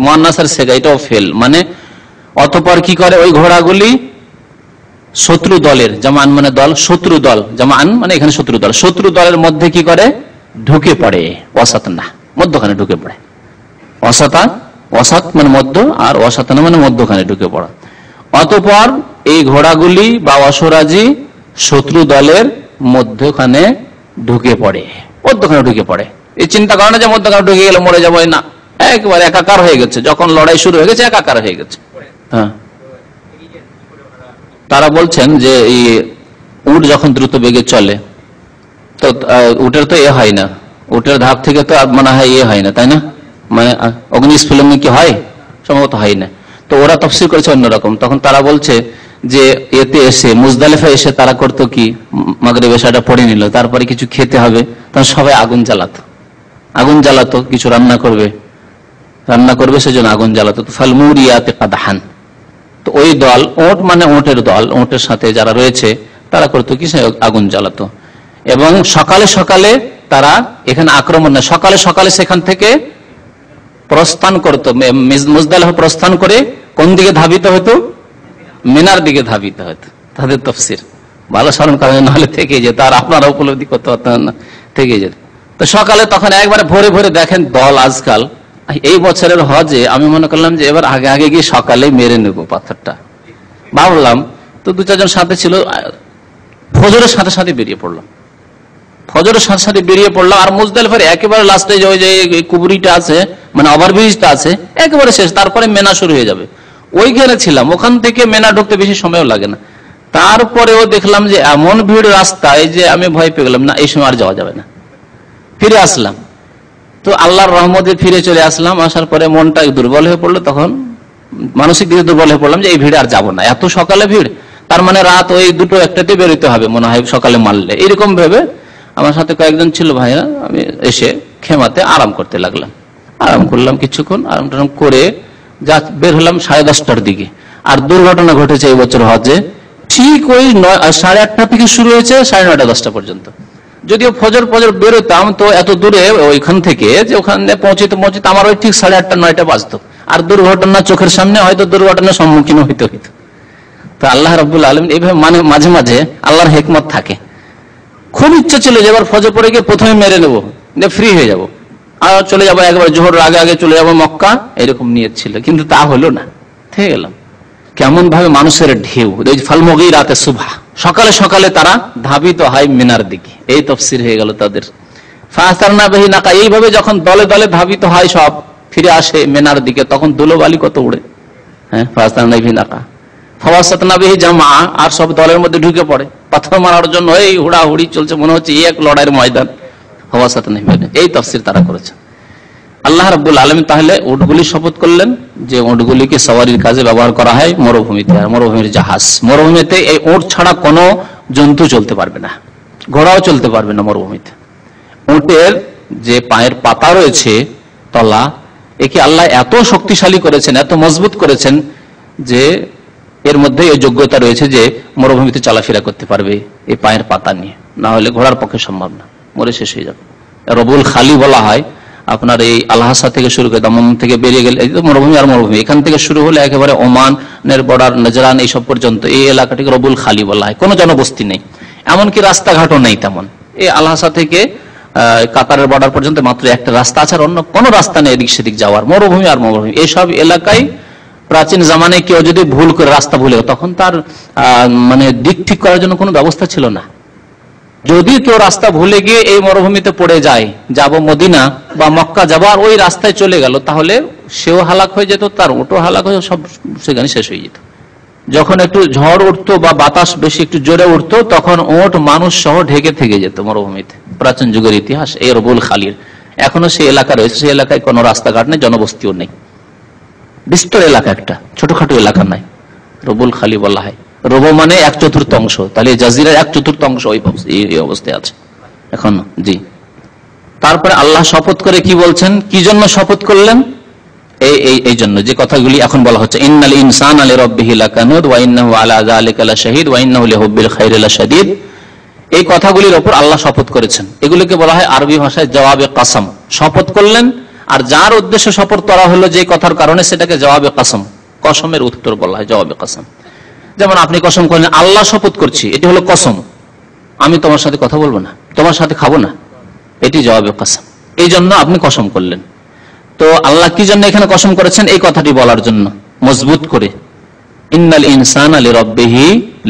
মুয়ান্নাসের সেগা, এটাও ফেল, মানে অতঃপর কি করে, ওই ঘোড়াগুলি শত্রু দলের, জামান মানে দল, শত্রু দল, জামান মানে এখানে শত্রু দল, শত্রু দলের মধ্যে কি করে, ঢুকে পড়ে, ওয়াসাতনা মধ্যখানে ঢুকে পড়ে, ওয়াসাতা, ওয়াসাত মানে মধ্য, আর ওয়াসাতনা মানে মধ্যখানে ঢুকে পড়া। অতঃপর এই ঘোড়াগুলি বা অশ্বরাজি শত্রু দলের মধ্যখানে ঢুকে পড়ে, মধ্যখানে ঢুকে পড়ে। এই চিন্তা করে না যে মধ্যখানে ঢুকে গেলে মরে যাবো, না, একবারে একাকার হয়ে গেছে, যখন লড়াই শুরু হয়ে গেছে একাকার হয়ে গেছে। হ্যাঁ, তারা বলছেন যে এই উট যখন দ্রুত বেগে চলে তো উটের তো এ হয় না, উটের ধাপ থেকে তো মনে হয় ইয়ে হয় না, তাই না, মানে অগ্নিস্ফুলিঙ্গ কি হয়, সম্ভবত হয় না। তো ওরা তাফসীর করেছে অন্যরকম। তখন তারা বলছে যে এতে এসে মুজদালিফা এসে তারা করতো কি, মাগরিব এশাটা পড়ে নিল, তারপরে কিছু খেতে হবে, তখন সবাই আগুন জ্বালাতো, আগুন জ্বালাতো, কিছু রান্না করবে সেজন্য আগুন জ্বালাতো। ফালমুরিয়াতে কাদহান, তো ওই দল, ওট মানে ওটের দল, ওটের সাথে যারা রয়েছে তারা করতো কি, আগুন জ্বালাতো। এবং সকালে সকালে তারা এখানে আক্রমণ না, সকালে সকালে সেখান থেকে প্রস্থান করতো, মুজদালিফা প্রস্থান করে কোন দিকে ধাবিত হতো, মিনার দিকে ধাবিত হতো। তাদের তাফসীর ভালো স্মরণ করেন, নাহলে থেকে যেত, আর আপনারা উপলব্ধি করতে পারতেন না, থেকে যেত। তো সকালে তখন একবারে ভোরে ভোরে দেখেন দল। আজকাল এই বছরের হজে আমি মনে করলাম যে এবার আগে আগে গিয়ে সকালে মেরে নেবো পাথরটা, ভাবলাম। তো দু চারজন সাথে ছিল, ফজরের সাথে সাথে বেরিয়ে পড়লাম, ফজরের সাথে সাথে বেরিয়ে পড়লাম। আর মুজদালিফার একেবারে লাস্টে ওই যে কুবরিটা আছে, মানে ওভারব্রিজটা আছে, একেবারে শেষ, তারপরে মেনা শুরু হয়ে যাবে। ওইখানে ছিলাম, ওখান থেকে মেনা ঢুকতে বেশি সময়ও লাগে না। তারপরেও দেখলাম যে এমন ভিড় রাস্তায় যে আমি ভয় পেয়ে গেলাম, না এই সময় আর যাওয়া যাবে না, ফিরে আসলাম। তো আল্লাহর রহমতে ফিরে চলে আসলাম। আসার পরে মনটা দুর্বল হয়ে পড়লো, তখন মানসিক দিকে দুর্বল হয়ে পড়লাম যে এই ভিড়ে আর যাবো না, এত সকালে ভিড়, তার মানে রাত ওই 2টো 1টাতে বেরোতে হবে মনে হয় সকালে মারলে, এরকম ভেবে আমার সাথে কয়েকজন ছিল ভাইরা, আমি এসে খেমাতে আরাম করতে লাগলাম। আরাম করলাম কিছুক্ষণ, আরাম টারাম করে যা বের হলাম 10:30টার দিকে। আর দুর্ঘটনা ঘটেছে এই বছর হজে, ঠিক ওই 8:30 থেকে শুরু হয়েছে 9:30 10টা পর্যন্ত। যদিও ফজর বেরোতাম তো এত দূরে ওইখান থেকে, যে ওখানে পৌঁছতে আমার ওই ঠিক 8:30 9টা বাজতো। আর দুর্ঘটনা চোখের সামনে, হয়তো দুর্ঘটনার সম্মুখীন হইতে হইতো। তো আল্লাহ রাব্বুল আলামিন এইভাবে মানে মাঝে মাঝে আল্লাহর হিকমত থাকে। খুব ইচ্ছা ছিল যে এবার ফজর পরে গিয়ে প্রথমে মেরে নেবো, ফ্রি হয়ে যাব, আর চলে যাবো একবার জোহরের আগে আগে চলে যাবো মক্কা, এরকম নিয়ত ছিল, কিন্তু তা হলো না, থেকে গেলাম। কেমন ভাবে মানুষের ঢেউ, ফালমুগীরাতে সুবহা, সকালে সকালে তারা ধাবিত হয় মিনার দিকে, এই তাফসীর হয়ে গেল তাদের। ফাআসারনা বিহি নাকা, এইভাবে যখন দলে দলে ধাবিত হয় সব, ফিরে আসে মিনার দিকে, তখন ধুলোবালি কত উড়ে। হ্যাঁ, ফাআসারনা বিহি নাকা, ফাওয়াসাতনা বিহি জামআ, আর সব দলের মধ্যে ঢুকে পড়ে পাথর মারার জন্য। এই হুড়াহুড়ি চলছে, মনে হচ্ছে এক লড়াইয়ের ময়দান। ফাওয়াসাতনা বিহি, এই তাফসীর তারা করেছে। আল্লাহ রাব্বুল আলামিন তাহলে উটগুলি শপথ করলেন যে উটগুলিকে সওয়ারির কাজে ব্যবহার করা হয় মরুভূমিতে, আর মরুভূমির জাহাজ। মরুভূমিতে এই উট ছাড়া কোনো জন্তু চলতে পারবে না, ঘোড়াও চলতে পারবে না মরুভূমিতে। উটের যে পায়ের পাতা রয়েছে তলা, একে আল্লাহ এত শক্তিশালী করেছেন, এত মজবুত করেছেন যে এর মধ্যে এই যোগ্যতা রয়েছে যে মরুভূমিতে চলাফেরা করতে পারবে এই পায়ের পাতা নিয়ে, না হলে ঘোড়ার পক্ষে সম্ভব না, মরে শেষ হয়ে যাবে। রবুল খালি বলা হয় আপনার এই আলহাসা থেকে শুরু করে দামম থেকে বেরিয়ে গেলে মরুভূমি আর মরুভূমি, এখান থেকে শুরু হলে একেবারে ওমানের বর্ডার, নজরান এইসব পর্যন্ত এই এলাকাটিকে রবুল খালি বলা হয়। কোনো জনবস্তি নেই, এমনকি রাস্তাঘাটও নেই তেমন। এই আলহাসা থেকে কাতারের বর্ডার পর্যন্ত মাত্র একটা রাস্তা আছে, আর অন্য কোনো রাস্তা নেই এদিক সেদিক যাওয়ার। মরুভূমি আর মরুভূমি এইসব এলাকায় প্রাচীন জামানায় কেউ যদি ভুল করে রাস্তা ভুলে, তখন তার মানে দিক ঠিক করার জন্য কোনো ব্যবস্থা ছিল না। যদি কেউ রাস্তা ভুলে গিয়ে এই মরুভূমিতে পড়ে যায়, যাব মদিনা বা মক্কা যাবো, আর ওই রাস্তায় চলে গেল, তাহলে সেও হালাক হয়ে যেত, তার ওটো হালাক হয়ে সব সেখানে শেষ হয়ে যেত। যখন একটু ঝড় উঠতো বা বাতাস বেশি একটু জোরে উঠতো, তখন ওট মানুষ সহ ঢেকে থেকে যেত মরুভূমিতে। প্রাচীন যুগের ইতিহাস এই রবুল খালির। এখনো সেই এলাকা রয়েছে, সেই এলাকায় কোনো রাস্তাঘাট নেই, জনবস্তিও নেই, বিস্তর এলাকা, একটা ছোটখাটো এলাকা নাই, রবুল খালি বলা হয়। রব মানে 1/4 তাহলে জাজিরার 1/4 এই অবস্থায় আছে এখন। জি, তারপরে আল্লাহ শপথ করে কি বলছেন, কি জন্য শপথ করলেন? এই জন্য যে কথাগুলি এখন বলা হচ্ছে, ইন্নাল ইনসানা লিরাব্বিহি লাকানুদ ওয়া ইন্নাহু আলা যালিকা লাশাহিদ ওয়া ইন্নাহু লিহুব্বিল খাইরি লাশাদীদ। এই কথাগুলির উপর আল্লাহ শপথ করেছেন। এগুলিকে বলা হয় আরবি ভাষায় জওয়াবে কাসম। শপথ করলেন, আর যার উদ্দেশ্যে শপথ করা হলো যে কথার কারণে, সেটাকে জওয়াবে কাসম, কসমের উত্তর বলা হয়, জওয়াবে কাসম। যেমন আপনি কসম করলেন, আল্লাহ শপথ করছি, এটি হলো কসম, আমি তোমার সাথে কথা বলবো না, তোমার সাথে খাবো না, এটি জওয়াবে কাসম। এই জন্য আপনি কসম করলেন। তো আল্লাহ কি জন্য এখানে কসম করেছেন? এই কথাটি বলার জন্য, মজবুত করে। ইন্নাল ইনসানা লিরাব্বিহি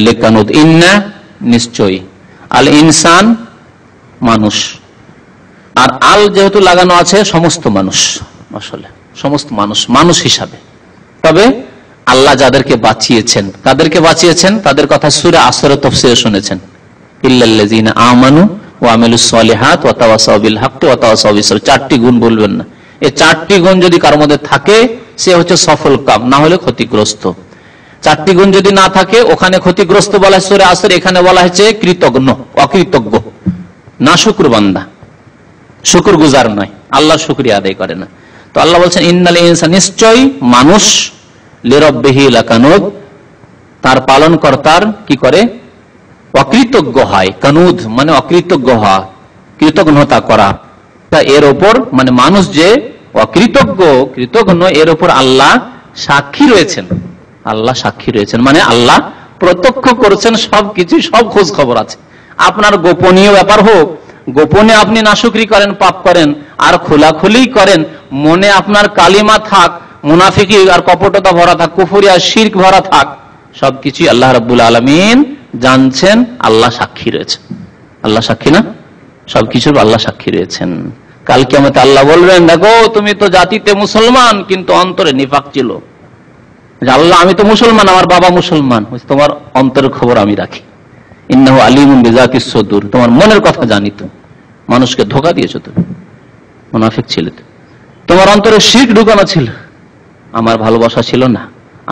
লাকানুদ, ইন্না নিশ্চয়ই, আল ইনসান মানুষ, আর আল যেহেতু লাগানো আছে সমস্ত মানুষ, আসলে সমস্ত মানুষ, মানুষ হিসাবে। তবে আল্লাহ যাদেরকে বাঁচিয়েছেন, কাদেরকে বাঁচিয়েছেন তাদের কথা সূরা আসরে তাফসীরে শুনেছেন, ইল্লাল্লাযীনা আমানু ওয়া আমিলুস সালিহাত ওয়া তাওয়াসাউ বিল হাক্কি ওয়া তাওয়াসাউ বিস সাবর। 4টি গুণ বলবেন না, এই 4টি গুণ যদি কারোর মধ্যে থাকে সে হচ্ছে সফল কাম, না হলে ক্ষতিগ্রস্ত। 4টি গুণ যদি না থাকে, ওখানে ক্ষতিগ্রস্ত বলা হয় সূরা আসর, এখানে বলা হয়েছে কৃতজ্ঞ, অকৃতজ্ঞ, না শুকর বান্দা, শুকর গুজার নয়, আল্লাহর শুকরিয়া আদায় করে না। তো আল্লাহ বলছেন ইন্নাল ইনসান, নিশ্চয় মানুষ, লিরাব্বিহি লাকানুদ, তার পালনকর্তার কি করে, অকৃতজ্ঞ হয়। কানুদ মানে অকৃতজ্ঞ হওয়া, কৃতজ্ঞতা করা। এর ওপর মানে মানুষ যে অকৃতজ্ঞ, কৃতজ্ঞ, এর ওপর আল্লাহ সাক্ষী রয়েছেন। আল্লাহ সাক্ষী রয়েছেন মানে আল্লাহ প্রত্যক্ষ করছেন সবকিছু, সব খোঁজ খবর আছে। আপনার গোপনীয় ব্যাপার হোক, গোপনে আপনি নাশুকরি করেন, পাপ করেন, আর খোলাখুলি করেন, মনে আপনার কালিমা থাক, মুনাফিকি আর কপটতা ভরা থাক, কুফরি আর শিরক ভরা থাক, সবকিছুই আল্লাহ রাব্বুল আলামিন জানছেন। আল্লাহ সাক্ষী রয়েছে, আল্লাহ সাক্ষী না, সবকিছুর আল্লাহ সাক্ষী রয়েছেন। কাল কিয়ামতে আল্লাহ বলবেন, দেখো তুমি তো জাতিতে মুসলমান কিন্তু অন্তরে নিফাক ছিল। আল্লাহ, আমি তো মুসলমান, আমার বাবা মুসলমান, তোমার অন্তরের খবর আমি রাখি। ইন্নাহু আলিমুন বিযাতিস সুদূর, তোমার মনের কথা জানি। তো মানুষকে ধোঁকা দিয়েছো, তুমি মুনাফিক ছিলে, তোমার অন্তরে শিরক ঢুকানো ছিল, আমার ভালোবাসা ছিল না,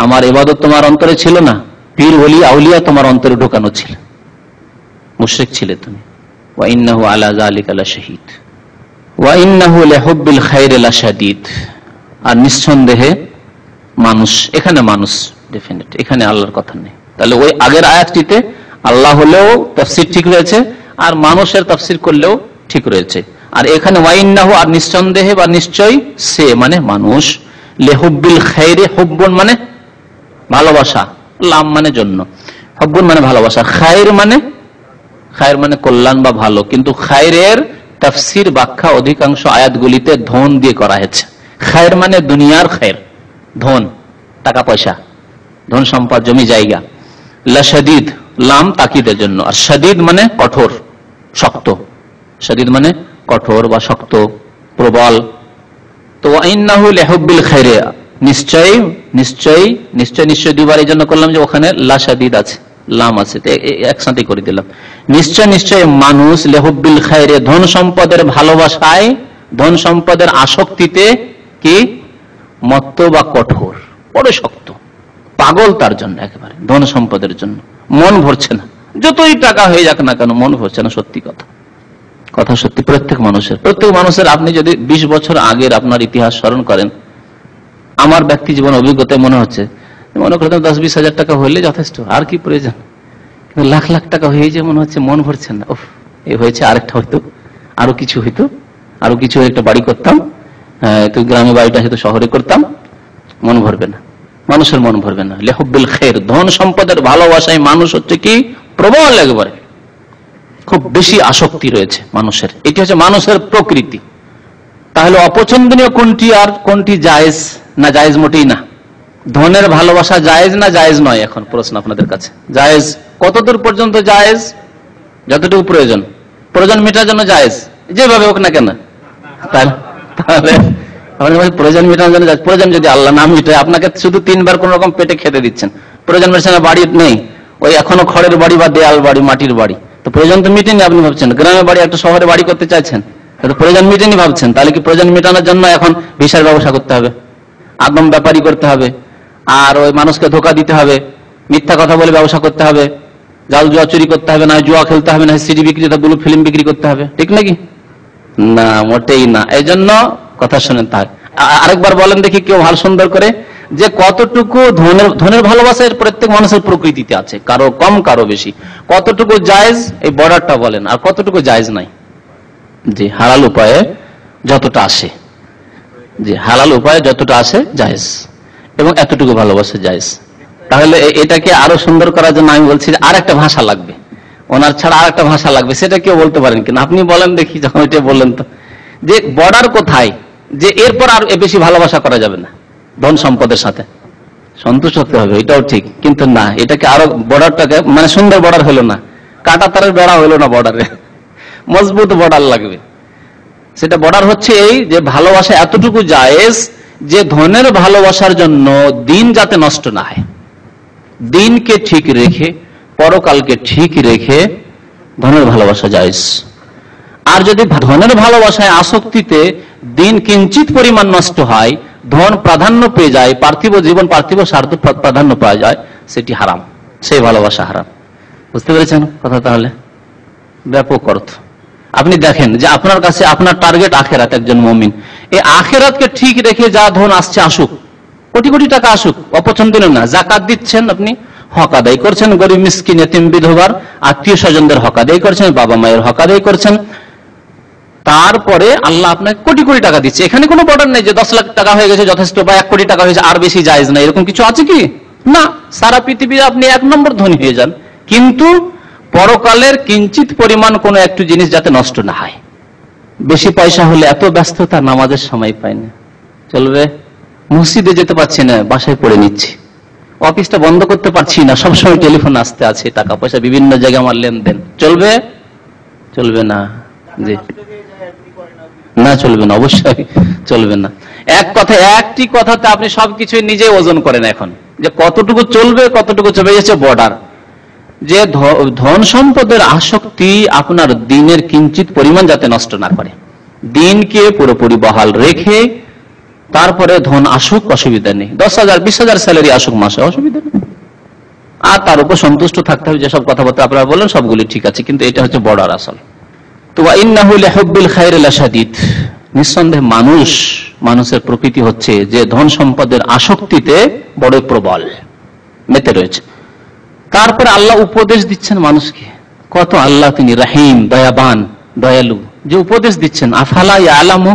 আমার ইবাদত তোমার অন্তরে ছিল না, পীর ওলি আউলিয়া তোমার অন্তরে ঢুকানো ছিল, মুশরিক ছিলে তুমি। ওয়া ইন্নাহু আলা যালিকা লাশাহীদ ওয়া ইন্নাহু লিহুব্বিল খাইরি লাশাদীদ। আর নিঃসন্দেহে মানুষ, এখানে মানুষ ডেফিনেট, এখানে আল্লাহর কথা নেই। তাহলে ওই আগের আয়াতটিতে আল্লাহ হলেও তাফসীর ঠিক রয়েছে, আর মানুষের তাফসীর করলেও ঠিক রয়েছে। আর এখানে ওয়াইন্নাহু, আর নিঃসন্দেহে বা নিশ্চয় সে মানে মানুষ, লিহুব্বিল খাইরি, হুব্বুন মানে ভালোবাসা, লাম মানে জন্য, হুব্বুন মানে ভালোবাসা, খাইর মানে কল্যাণ বা ভালো। কিন্তু খাইরের তাফসীর ব্যাখ্যা অধিকাংশ আয়াতগুলিতে ধন দিয়ে করা হয়েছে। খাইর মানে দুনিয়ার খাইর, ধন, টাকা পয়সা, ধন সম্পদ, জমি জায়গা। লাশাদীদ, লাম তাকিদের জন্য, আর শাদীদ মানে কঠোর, শক্ত। শাদীদ মানে কঠোর বা শক্ত, প্রবল। তো ইন্নাহু লিহুব্বিল খাইরি, নিশ্চয় নিশ্চয় নিশ্চয় নিশ্চয় দুবার এই জন্য করলাম যে ওখানে লাশাদীদ আছে, লাম আছে, একসাথে করে দিলাম। নিশ্চয় নিশ্চয় মানুষ, লিহুব্বিল খাইরি, ধন সম্পদের ভালোবাসায়, ধন সম্পদের আসক্তিতে কি মত্ত বা কঠোর, বড় শক্ত, পাগল তার জন্য, একেবারে ধন সম্পদের জন্য মন ভরছে না। যতই টাকা হয়ে যাক না কেন মন ভরছে না, সত্যি কথা। কথা সত্যি, প্রত্যেক মানুষের আপনি যদি 20 বছর আগের আপনার ইতিহাস স্মরণ করেন, আমার ব্যক্তি জীবন অভিজ্ঞতায় মনে হচ্ছে, মনে করতেন 10-20 হাজার টাকা হইলে যথেষ্ট, আর কি প্রয়োজন। কিন্তু লাখ লাখ টাকা হয়ে যায়, মনে হচ্ছে মন ভরছে না, ওহ এই হয়েছে, আরেকটা হইতো, আরো কিছু হইতো, আরো কিছু একটা বাড়ি করতাম, তো গ্রামে বাড়িটা হয়তো শহরে করতাম, মন ভরবে না, মানুষের মন ভরবে না। লিহুব্বিল খায়র, ধন সম্পদের ভালোবাসায় মানুষ হচ্ছে কি প্রবল, একবারে খুব বেশি আসক্তি রয়েছে মানুষের, এটি হচ্ছে মানুষের প্রকৃতি। তাহলে অপছন্দনীয় কোনটি আর কোনটি জায়েজ না জায়েজ মোটেই না? ধনের ভালোবাসা জায়েজ না জায়েজ নয়? এখন প্রশ্ন আপনাদের কাছে, জায়েজ কতদূর পর্যন্ত জায়েজ? যতটুকু প্রয়োজন, প্রয়োজন মেটার জন্য জায়েজ, যেভাবে হোক না কেন। তাহলে প্রয়োজন মেটানোর জন্য, প্রয়োজন যদি আল্লাহ না মিটায়, আপনাকে শুধু 3 বার কোন রকম পেটে খেতে দিচ্ছেন, প্রয়োজন মেটাচ্ছে না, বাড়ি নেই, ওই এখনো খড়ের বাড়ি বা দেয়াল বাড়ি, মাটির বাড়ি, তো প্রয়োজন তো মিটেনি। আপনি ভাবছেন গ্রামে বাড়ি, একটা শহরে বাড়ি করতে চাইছেন, প্রয়োজন মিটেনি ভাবছেন, তাহলে কি প্রয়োজন মেটানোর জন্য এখন ভিসার ব্যবসা করতে হবে, আদম ব্যাপারী করতে হবে, আর ওই মানুষকে ধোকা দিতে হবে, মিথ্যা কথা বলে ব্যবসা করতে হবে, জাল জুয়া চুরি করতে হবে, না জুয়া খেলতে হবে, না সিডি বিক্রেতা ব্লু ফিল্ম বিক্রি করতে হবে, ঠিক নাকি? না, মোটেই না। এই জন্য কথা শুনেন। তাই আরেকবার বলেন দেখি কেউ ভালো সুন্দর করে, যে কতটুকু ধনের ভালোবাসা প্রত্যেক মানুষের প্রকৃতিতে আছে, কারো কম কারো বেশি, কতটুকু জায়েজ এই বর্ডারটা বলেন, আর কতটুকু জায়েজ নাই। যে হালাল উপায়ে যতটা আসে, যে হালাল উপায়ে যতটা আসে জায়েজ, এবং এতটুকু ভালোবাসা জায়েজ। তাহলে এটাকে আরো সুন্দর করার জন্য আমি বলছি যে আর একটা ভাষা লাগবে, ওনার ছাড়া আর একটা ভাষা লাগবে, সেটা কেউ বলতে পারেন কিনা? আপনি বলেন দেখি, যখন এটা বললেন তো, যে বর্ডার কোথায়, যে এরপর আর বেশি ভালোবাসা করা যাবে না, ধন সম্পদের সাথে সন্তুষ্ট হতে হবে, এটাও ঠিক, কিন্তু না, এটাকে আরো বর্ডারটাকে, মানে সুন্দর বর্ডার হলো না, কাঁটা তারের বেড়া হলো না, বর্ডারে মজবুত বর্ডার লাগবে। সেটা বর্ডার হচ্ছে এই, যে ভালোবাসা এতটুকু জায়েজ যে ধনের ভালোবাসার জন্য দিন যাতে নষ্ট না হয়, দিনকে ঠিক রেখে, পরকালকে ঠিক রেখে ধনের ভালোবাসা জায়েজ। আর যদি ধনের ভালোবাসায় আসক্তিতে দিন কিঞ্চিত পরিমাণ নষ্ট হয়, ধন প্রাধান্য পেয়ে যায়, পার্থিব জীবন, পার্থিব স্বার্থ প্রাধান্য পাওয়া যায়, সেটি হারাম, সেই ভালোবাসা হারাম। বুঝতে পেরেছেন কথা? তাহলে ব্যাপক অর্থ। আপনি দেখেন যে আপনার কাছে আপনার টার্গেট আখেরাত, একজন মুমিন, এই আখেরাতকে ঠিক রেখে যা ধন আসছে আসুক, কোটি কোটি টাকা আসুক, অপছন্দনীয় না। জাকাত দিচ্ছেন, আপনি হক আদায় করছেন, গরিব মিসকিন এতিম বিধবার আত্মীয় স্বজনদের হক আদায় করছেন, বাবা মায়ের হক আদায় করছেন, তারপরে আল্লাহ আপনাকে কোটি কোটি টাকা দিচ্ছে। এখানে কোনো বর্ডার নেই যে 10 লাখ টাকা হয়ে গেছে যথেষ্ট, বা 1 কোটি টাকা হয়েছে আর বেশি জায়েজ না, এরকম কিছু আছে কি? না, সারা পৃথিবীর আপনি 1 নম্বর ধনী হয়ে যান, কিন্তু পরকালের কিঞ্চিত পরিমাণ কোনো একটু জিনিস যাতে নষ্ট না হয়। বেশি পয়সা হলে এত ব্যস্ততা, নামাজের সময় পাই না, চলবে? মসজিদে যেতে পারছি না, বাসায় পড়ে নিচ্ছি, অফিসটা বন্ধ করতে পারছি না, সবসময় টেলিফোন আসতে আছে, টাকা পয়সা বিভিন্ন জায়গায় আমার লেনদেন, চলবে? চলবে না। জি না, চলবে না, অবশ্যই চলবে না। একটি কথাতে আপনি সবকিছু নিজে ওজন করেন এখন, যে কতটুকু চলবে, কতটুকু চলে যাচ্ছে বর্ডার। যে ধন সম্পদের আসক্তি আপনার দিনের কিঞ্চিত পরিমাণ যাতে নষ্ট না করে, দিনকে পুরোপুরি বহাল রেখে তারপরে ধন আসুক, অসুবিধা নেই, 10,000 20,000 স্যালারি আসুক মাসে, অসুবিধা নেই, আর তার উপর সন্তুষ্ট থাকতে হবে। যেসব কথাবার্তা আপনারা বলেন সবগুলি ঠিক আছে, কিন্তু এটা হচ্ছে বর্ডার আসল। তো ইন্নাহু লিহুব্বিল খায়রি লাশাদীদ, নিঃসন্দেহে মানুষের প্রকৃতি হচ্ছে যে ধন সম্পদের আসক্তিতে বড় প্রবল, মেতে রয়েছে। তারপরে আল্লাহ উপদেশ দিচ্ছেন মানুষকে, কত আল্লাহ তিনি রহিম, দয়াবান, দয়ালু, যে উপদেশ দিচ্ছেন। আফালা ইয়ালামু,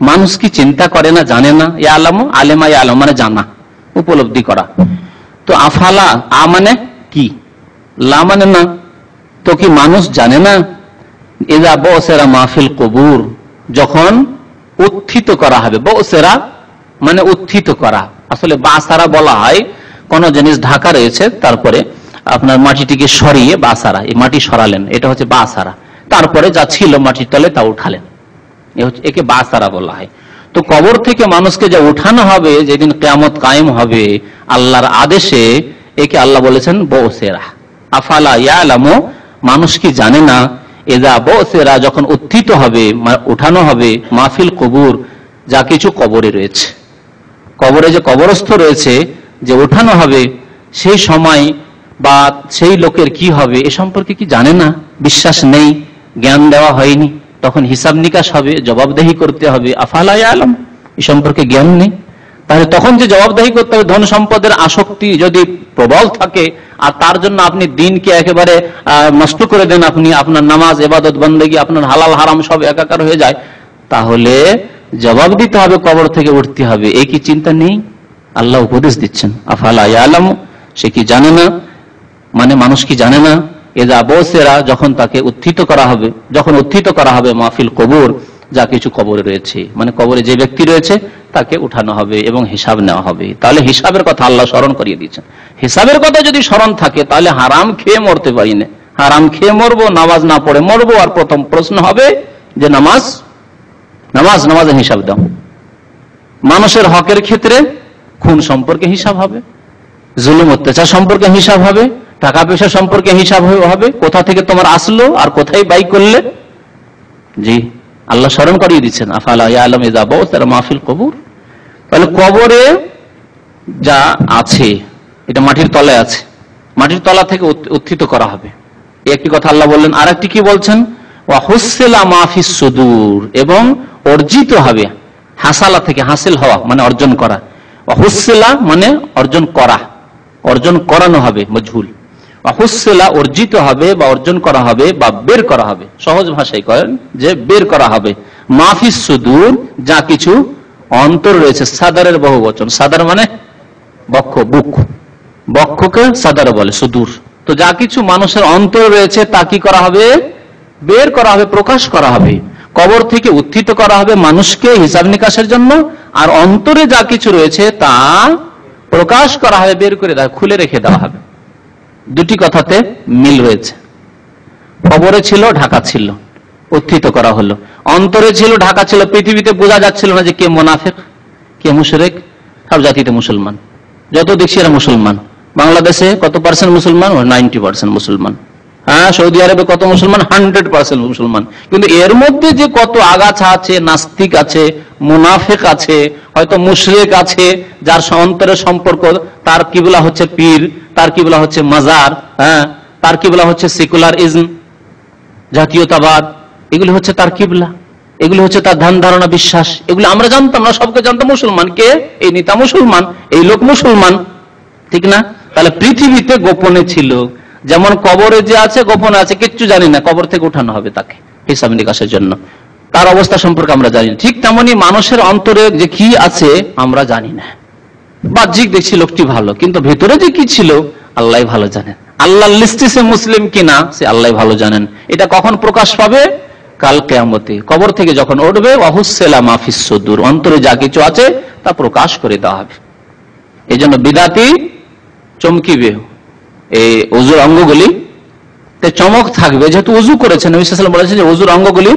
মানুষ কি চিন্তা করে না, জানে না? ইয়ালামু, আলেমা ইয়ালামু মানে জানা, উপলব্ধি করা। তো আফালা, আ মানে কি, লা মানে না, তো কি মানুষ জানে না? ইযা বুসিরা মাহফিল কুবুর, যখন উত্থিত করা হবে, বুসিরা মানে উত্থিত করা, আসলে বাসারা বলা হয় কোন জিনিস ঢাকা রয়েছে, তারপরে আপনার মাটিটিকে সরিয়ে বাসারা, এই মাটি সরালেন, এটা হচ্ছে বাসারা, তারপরে যা ছিল মাটির তলে তা উঠালেন, একে বাসারা বলা হয়। তো কবর থেকে মানুষকে যা উঠানো হবে, যেদিন কিয়ামত কায়েম হবে আল্লাহর আদেশে, একে আল্লাহ বলেছেন বুসিরা। আফালা ইয়ালামু, মানুষ কি জানে না? ইযা বুসিরা, যখন উত্থিত হবে, উঠানো হবে, মাহফিল কুবুর, যা কিছু কবরে রয়েছে, কবরে যে কবরস্থ রয়েছে, যে উঠানো হবে, সেই সময় বা সেই লোকের কি হবে এ সম্পর্কে কি জানে না? বিশ্বাস নেই, জ্ঞান দেওয়া হয়নি, তখন হিসাব নিকাশ হবে, জবাবদেহি করতে হবে। আফালা ইয়ালাম, এই সম্পর্কে জ্ঞান নেই। তাহলে তখন যে জবাবদেহি করতে হবে, ধন সম্পদের আসক্তি যদি প্রবল থাকে আর তার জন্য আপনি দিনকে একেবারে নষ্ট করে দেন, আপনি আপনার নামাজ, ইবাদত, বন্দেগী, আপনার হালাল হারাম সব একাকার হয়ে যায়, তাহলে জবাব দিতে হবে, কবর থেকে উঠতে হবে। এই কি চিন্তা নেই? আল্লাহ উপদেশ দিচ্ছেন, আফালা ইয়ালাম, সে কি জানে না? মানে মানুষ কি জানে না? এজা বসেরা, যখন তাকে উত্থিত করা হবে, যখন উত্থিত করা হবে মাহফিল কবর, যা কিছু কবরে রয়েছে, মানে কবরে যে ব্যক্তি রয়েছে তাকে উঠানো হবে এবং হিসাব নেওয়া হবে। তাহলে হিসাবের কথা আল্লাহ স্মরণ করিয়ে দিচ্ছেন। হিসাবের কথা যদি স্মরণ থাকে তাহলে হারাম খেয়ে মরতে পারি না, হারাম খেয়ে মরবো, নামাজ না পড়ে মরবো। আর প্রথম প্রশ্ন হবে যে নামাজের হিসাব দাও। মানুষের হকের ক্ষেত্রে খুন সম্পর্কে হিসাব হবে, জুলুম অত্যাচার সম্পর্কে হিসাব হবে, টাকা পয়সা সম্পর্কে হিসাব হবে, কোথা থেকে তোমার আসলো আর কোথায় ব্যয় করলে। জি, আল্লাহ স্মরণ করিয়ে দিচ্ছেন, আফালা ইয়ালাম ইযা বু'থিরা মা ফিল কুবুর। তাহলে কবরে যা আছে এটা মাটির তলায় আছে, মাটির তলা থেকে উত্থিত করা হবে, এই একটি কথা আল্লাহ বললেন। আর একটি কি বলছেন? ওয়া হুসসিলা মা ফিস সুদূর, এবং অর্জিত হবে, হাসালা থেকে হাসিল হওয়া মানে অর্জন করা, ওয়া হুসসিলা মানে অর্জন করা, অর্জন করানো হবে, মজহুল। ওয়া হুসসিলা অর্জিত হবে বা অর্জন করা হবে বা বের করা হবে, সহজ ভাষায় করেন যে বের করা হবে, মা ফিস সুদূর, যা কিছু অন্তর রয়েছে। সাদারের বহু বচন, সাদার মানে বক্ষ, বুক, বক্ষকে সাদার বলে, সুদূর। তো যা কিছু মানুষের অন্তর রয়েছে তা কি করা হবে? বের করা হবে, প্রকাশ করা হবে। কবর থেকে উত্থিত করা হবে মানুষকে হিসাব নিকাশের জন্য, আর অন্তরে যা কিছু রয়েছে তা প্রকাশ করা হবে, বের করে দেওয়া, খুলে রেখে দেওয়া হবে। দুটি কথাতে মিল রয়েছে। কবরে ছিল, ঢাকা ছিল, উত্থিত করা হলো। অন্তরে ছিল, ঢাকা ছিল, পৃথিবীতে বোঝা যাচ্ছিল না যে কে মুনাফিক, কে মুশরিক। সব জাতিতে মুসলমান, যত দেখছি এরা মুসলমান। বাংলাদেশে কত পার্সেন্ট মুসলমান? 90% মুসলমান। হ্যাঁ, সৌদি আরবে কত মুসলমান? 100% মুসলমান। কিন্তু এর মধ্যে যে কত আগাছা আছে, নাস্তিক আছে, মুনাফিক আছে, হয়তো মুশরিক আছে, যার অন্তরের সম্পর্ক, তার কিবলা হচ্ছে পীর, তার কিবলা হচ্ছে মাজার, হ্যাঁ, তার কিবলা হচ্ছে সেকুলারিজম, জাতীয়তাবাদ, এগুলি হচ্ছে তার কিবলা, এগুলি হচ্ছে তার ধ্যান ধারণা, বিশ্বাস। এগুলি আমরা জানতাম না, সবকে জানতাম মুসলমান কে, এই নেতা মুসলমান, এই লোক মুসলমান, ঠিক না? তাহলে পৃথিবীতে গোপনে ছিল, যেমন কবরে যে আছে গোপনে আছে, কিচ্ছু জানি না, কবর থেকে উঠানো হবে তাকে হিসাব নিকাশের জন্য, তার অবস্থা সম্পর্কে আমরা জানি না। ঠিক তেমনি মানুষের অন্তরে যে কি আছে আমরা জানি না। বাহ্যিক দেখছি লোকটি ভালো, কিন্তু ভেতরে যে কি ছিল আল্লাহ ভালো জানেন। আল্লাহর লিস্টে সে মুসলিম কিনা সে আল্লাহ ভালো জানেন। এটা কখন প্রকাশ পাবে? কাল কিয়ামতে, কবর থেকে যখন উঠবে, ওয়া হুসসিলা মা ফিস সুদূর, অন্তরে যা কিছু আছে তা প্রকাশ করে দেওয়া হবে। এই জন্য বিদাতি চমকিবে, এই ওযুর অঙ্গগুলি তে চমক থাকবে, যেহেতু ওযু করেছেন, নবী সাল্লাল্লাহু আলাইহি ওয়াসাল্লাম বলেছেন যে ওযুর অঙ্গগুলি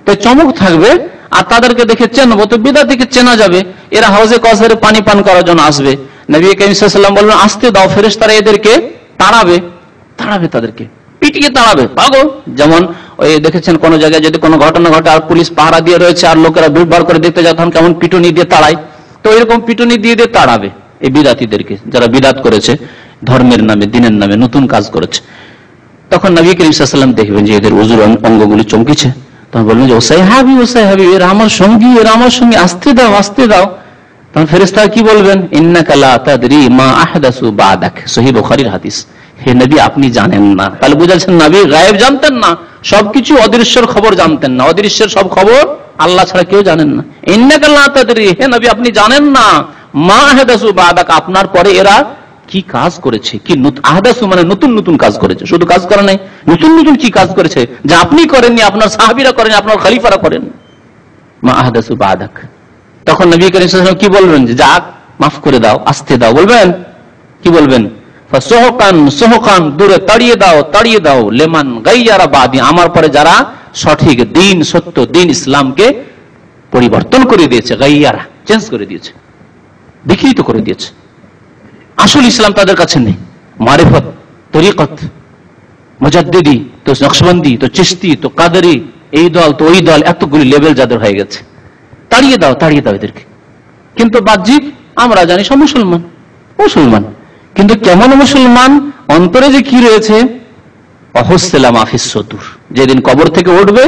তে চমক থাকবে, আর তাদেরকে দেখে চেনবো, তো বিদাতিকে চেনা যাবে। এরা হাউজে কাউসারে পানি পান করার জন্য আসবে, নবী কারীম সাল্লাল্লাহু আলাইহি ওয়াসাল্লাম বলবেন আসতে দাও, ফেরেশতারা এদেরকে তাড়াবে, তাদেরকে পিটিয়ে তাড়াবে, পাগল। যেমন ওই দেখেছেন কোন জায়গায় যদি কোনো ঘটনা ঘটে আর পুলিশ পাহারা দিয়ে রয়েছে আর লোকেরা ভিড় করে দেখতে যায়, তখন কেমন পিটুনি দিয়ে তাড়ায়, তো এরকম পিটুনি দিয়ে তাড়াবে এই বিদাতিদেরকে, যারা বিদাত করেছে, ধর্মের নামে, দিনের নামে নতুন কাজ করেছে। তখন নবী কারীম সাল্লাল্লাহু আলাইহি ওয়াসাল্লাম দেখবেন যে এদের ওযুর অঙ্গগুলি চমকিছে, তখন বলবেন যে ও সাহাবী, এরা আমার সঙ্গী, আসতে দাও। তখন ফেরেশতারা কি বলবেন? ইন্নাকা লা তাদরি মা আহদাসু বাদাক, সহিহ বুখারীর হাদিস। হে নবী, আপনি জানেন না। তাহলে বুঝাচ্ছেন নবী গায়েব জানতেন না, সবকিছু অদৃশ্যের খবর জানতেন না, অদৃশ্যের সব খবর আল্লাহ ছাড়া কেউ জানেন না। ইন্নাকা লা তাদরি, হে নবী আপনি জানেন না, মা আহদাসু বাদাক, আপনার পরে এরা কি কাজ করেছে। কি আহদাসু মানে নতুন নতুন কাজ করেছে, শুধু কাজ করা নাই, নতুন নতুন কি কাজ করেছে যা আপনি করেননি, আপনার সাহাবীরা করেন, আপনার খলিফারা করেন। মা আহদাসু বাদাক। তখন নবী কারীম সাল্লাল্লাহু আলাইহি ওয়াসাল্লাম কি বলবেন? যে যাক, মাফ করে দাও, আসতে দাও। বলবেন কি বলবেন? ফাসুহকান, দূরে তাড়িয়ে দাও, লিমান গায়্যারা বাদি, আমার পরে যারা সঠিক দিন, সত্য দিন, ইসলামকে পরিবর্তন করে দিয়েছে, গায়্যারা চেঞ্জ করে দিয়েছে, বিকৃত করে দিয়েছে। আসল ইসলাম তাদের কাছে নেই। মারিফত, তরিকত, মুজাদ্দিদি, তো নকশবন্দি, তো চিশতি, তো কাদেরি, এই দল তো ওই দল, এতগুলি লেভেল যাদের হয়ে গেছে, তাড়িয়ে দাও এদেরকে। কিন্তু বাহ্যিক আমরা জানি সব মুসলমান, কিন্তু কেমন মুসলমান, অন্তরে যে কি রয়েছে, অহস্সিলা মা ফিস সুদূর, যেদিন কবর থেকে উঠবে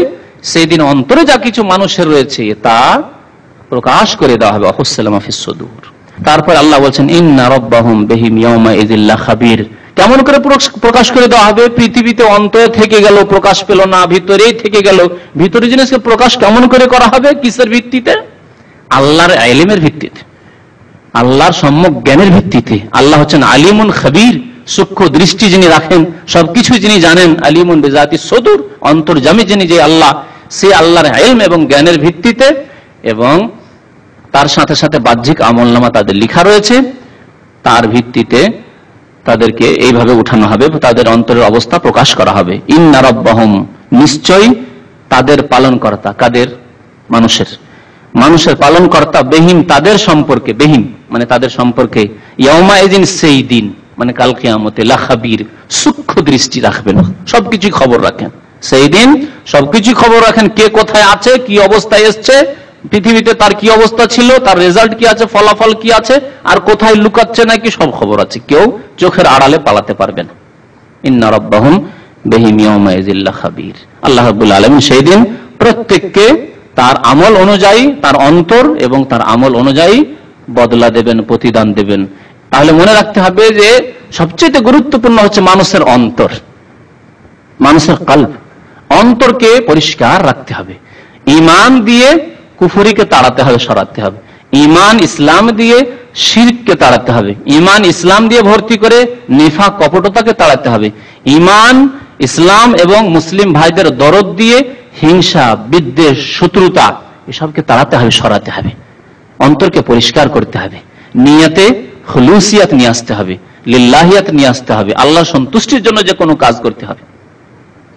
সেই দিন অন্তরে যা কিছু মানুষের রয়েছে তা প্রকাশ করে দেওয়া হবে। ওয়াহুসসালামা ফিস সুদূর। তারপর আল্লাহ বলছেন ইন্না রাব্বাহুম বিহিম ইয়াউমাইযিল লাখাবীর। কেমন করে প্রকাশ করে দেওয়া হবে? পৃথিবীতে অন্তরে থেকে গেল, প্রকাশ পেল না, ভিতরেই থেকে গেল। ভিতরে জিনিসকে প্রকাশ কেমন করে করা হবে? কিসের ভিত্তিতে? আল্লাহর ইলমের ভিত্তিতে, আল্লাহর সম্যক জ্ঞানের ভিত্তিতে। আল্লাহ হচ্ছেন আলিমুন খাবীর, সূক্ষ্ম দৃষ্টি যিনি রাখেন, সবকিছু যিনি জানেন। আলিমুন বিজাতি সুদূর, অন্তর্যামী যিনি, যে আল্লাহ, সে আল্লাহর ইলম এবং জ্ঞানের ভিত্তিতে এবং তার সাথে সাথে বাহ্যিক আমলনামা তাদের লেখা রয়েছে, তার ভিত্তিতে তাদেরকে এইভাবে উঠানো হবে, তাদের অন্তরের অবস্থা প্রকাশ করা হবে। ইন্না রাব্বাহুম, নিশ্চয়ই তাদের পালনকর্তা। কাদের? মানুষের পালনকর্তা। বেহিম, তাদের সম্পর্কে, বেহিম মানে তাদের সম্পর্কে, ইয়াউমাইযিন, সেই দিন মানে কাল কিয়ামতে, লাখাবীর, সূক্ষ্ম দৃষ্টি রাখবেন, সবকিছু খবর রাখেন। সেই দিন সবকিছু খবর রাখেন, কে কোথায় আছে, কি অবস্থায় এসছে, পৃথিবীতে তার কি অবস্থা ছিল, তার রেজাল্ট কি আছে, ফলাফল কি আছে, আর কোথায় লুকাচ্ছে নাকি, সব খবর আছে। কেউ চোখের আড়ালে পালাতে পারবে না। ইন্না রাব্বাহুম বিহিম ইয়াউমাইযিল লাখাবীর। আল্লাহ রাব্বুল আলামিন সেই দিন প্রত্যেককে তার আমল অনুযায়ী, তার অন্তর এবং তার আমল অনুযায়ী বদলা দেবেন, প্রতিদান দেবেন। তাহলে মনে রাখতে হবে যে সবচেয়ে গুরুত্বপূর্ণ হচ্ছে মানুষের অন্তর, মানুষের কলব। অন্তরকে পরিষ্কার রাখতে হবে। ঈমান দিয়ে কুফরিকে তাড়াতে হবে, সরাতে হবে। ঈমান ইসলাম দিয়ে শিরককে তাড়াতে হবে। ঈমান ইসলাম দিয়ে ভর্তি করে নিফাক, কপটতাকে তাড়াতে হবে। ঈমান ইসলাম এবং মুসলিম ভাইদের দরদ দিয়ে হিংসা, বিদ্বেষ, শত্রুতা এসবকে তাড়াতে হবে, সরাতে হবে। অন্তরকে পরিষ্কার করতে হবে। নিয়তে খুলুসিয়াত নিয়ে আসতে হবে, লিল্লাহিয়াত নিয়ে আসতে হবে। আল্লাহ সন্তুষ্টির জন্য যে কোনো কাজ করতে হবে।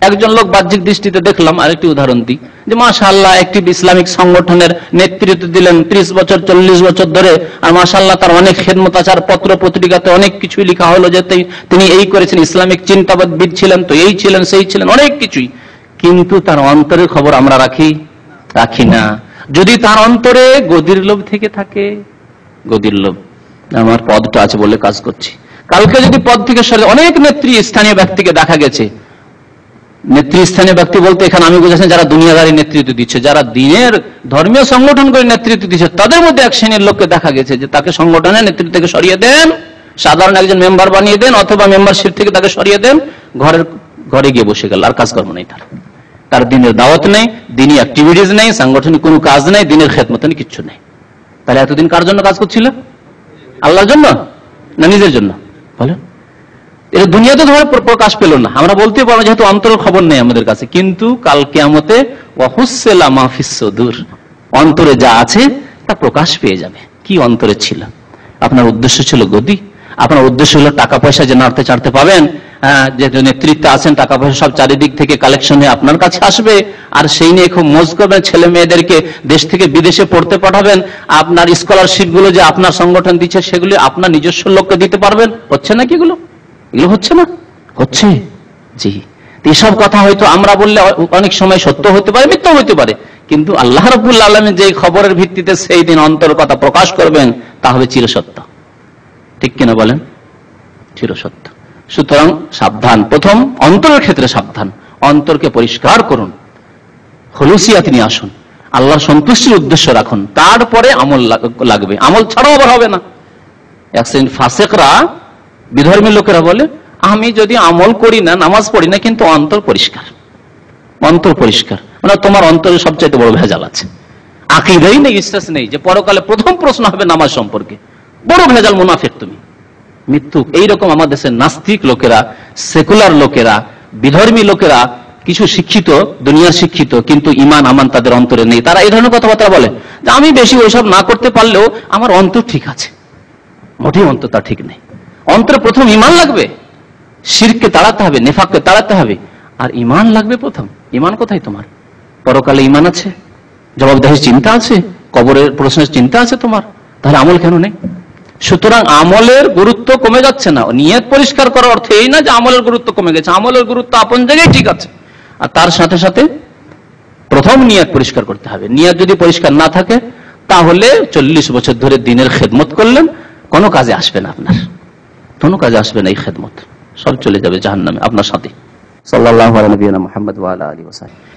একজন লোক বাহ্যিক দৃষ্টিতে দেখলাম, আরেকটি উদাহরণ দিই, যে মাশাআল্লাহ একটি ইসলামিক সংগঠনের নেতৃত্ব দিলেন 30 বছর 40 বছর ধরে, আর মাশাআল্লাহ তার অনেক খেদমত আছে, আর পত্র পত্রিকাতে অনেক কিছুই লেখা হলো যে তিনি এই করেছেন, ইসলামিক চিন্তাবিদ ছিলেন, তো এই ছিলেন, সেই ছিলেন, অনেক কিছুই। কিন্তু তার অন্তরের খবর আমরা রাখি না। যদি তার অন্তরে গদির লোভ থেকে থাকে, গদির লোভ, আমার পদটা আছে বলে কাজ করছি, কালকে যদি পদ থেকে সরে, অনেক নেত্রী স্থানীয় ব্যক্তিকে দেখা গেছে, নেতৃস্থানীয় ব্যক্তি বলতে এখানে আমি বুঝেছেন যারা দুনিয়াদারি নেতৃত্ব দিচ্ছে, যারা দিনের ধর্মীয় সংগঠন করে নেতৃত্ব দিচ্ছে, তাদের মধ্যে এক শ্রেণীর লোককে দেখা গেছে যে তাকে সংগঠনের নেতৃত্ব থেকে সরিয়ে দেন, সাধারণ একজন মেম্বার বানিয়ে দেন, অথবা মেম্বারশিপ থেকে তাকে সরিয়ে দেন, ঘরে গিয়ে বসে গেল, আর কাজকর্ম নেই তার দিনের দাওয়াত নেই, দিনী অ্যাক্টিভিটিস নেই, সাংগঠনিক কোনো কাজ নেই, দিনের খেদমত নেই, কিচ্ছু নেই। তাহলে এতদিন কার জন্য কাজ করছিল? আল্লাহর জন্য না নিজের জন্য? বলেন। এটা দুনিয়াতে ধরে প্রকাশ পেল না, আমরা বলতে পারবো যেহেতু অন্তরের খবর নেই আমাদের কাছে। কিন্তু কাল কিয়ামতে ওয়াহুসসালা মা ফিস সুদূর, অন্তরে যা আছে তা প্রকাশ পেয়ে যাবে। কি অন্তরে ছিল? আপনার উদ্দেশ্য ছিল গদি, আপনার উদ্দেশ্য হলো টাকা পয়সা যে নাড়তে চাড়তে পাবেন, যে নেতৃত্বে আছেন, টাকা পয়সা সব চারিদিক থেকে কালেকশন হয়ে আপনার কাছে আসবে, আর সেই নিয়ে খুব মজ করবেন, ছেলে মেয়েদেরকে দেশ থেকে বিদেশে পড়তে পাঠাবেন, আপনার স্কলারশিপ গুলো যে আপনার সংগঠন দিচ্ছে সেগুলি আপনার নিজস্ব লোককে দিতে পারবেন। হচ্ছে না কি এগুলো? এগুলো হচ্ছে না? হচ্ছে। জি, এসব কথা হয়তো আমরা বললে অনেক সময় সত্য হতে পারে, মিথ্যা হতে পারে, কিন্তু আল্লাহ রাব্বুল আলামিন যে খবরের ভিত্তিতে সেই দিন অন্তর কথা প্রকাশ করবেন তা হবে চিরসত্য। ঠিক কিনা বলেন? চিরসত্য। সুতরাং সাবধান, প্রথম অন্তরের ক্ষেত্রে সাবধান, অন্তরকে পরিষ্কার করুন, খুলুসিয়াত নিয়ে আসুন, আল্লাহর সন্তুষ্টির উদ্দেশ্য রাখুন, তারপরে আমল লাগবে। আমল ছাড়াও আবার হবে না। এক শ্রেণীর ফাসেকরা, বিধর্মী লোকেরা বলে আমি যদি আমল করি না, নামাজ পড়ি না, কিন্তু অন্তর পরিষ্কার। অন্তর পরিষ্কার মানে তোমার অন্তরে সবচেয়ে বড় ভেজাল আছে, আকীদাই নেই, বিশ্বাস নেই যে পরকালে প্রথম প্রশ্ন হবে নামাজ সম্পর্কে। বড় ভেজাল, মুনাফিক তুমি, মৃত্যুক। এইরকম আমাদের দেশের নাস্তিক লোকেরা, সেকুলার লোকেরা, বিধর্মী লোকেরা, কিছু শিক্ষিত, দুনিয়ার শিক্ষিত, কিন্তু ইমান আমান তাদের অন্তরে নেই। তারা এই ধরনের কথাবার্তা বলে যে আমি বেশি ওইসব না করতে পারলেও আমার অন্তর ঠিক আছে। মোটেই অন্তর তা ঠিক নেই। অন্তরে প্রথম ইমান লাগবে, শিরককে তাড়াতে হবে, নেফাককে তাড়াতে হবে, আর ইমান লাগবে প্রথম। ইমান কোথায় তোমার? পরকালে ইমান আছে, জবাবদিহির চিন্তা আছে, কবরের প্রশ্নের চিন্তা আছে তোমার, তাহলে আমল কেন নেই? সুতরাং আমলের গুরুত্ব কমে যাচ্ছে না। নিয়ত পরিষ্কার করার অর্থ এই না যে আমলের গুরুত্ব কমে গেছে, আমলের গুরুত্ব আপন জায়গায় ঠিক আছে, আর তার সাথে সাথে প্রথম নিয়ত পরিষ্কার করতে হবে। নিয়ত যদি পরিষ্কার না থাকে তাহলে 40 বছর ধরে দিনের খেদমত করলেন, কোনো কাজে আসবে না, আপনার কোনো কাজে আসবে না। এই খেদমত সব চলে যাবে জাহান্নামে আপনার সাথে। সাল্লাল্লাহু আলা নবিয়িনা মুহাম্মদ ওয়া আলা আলিহি ওয়া সাহবিহি।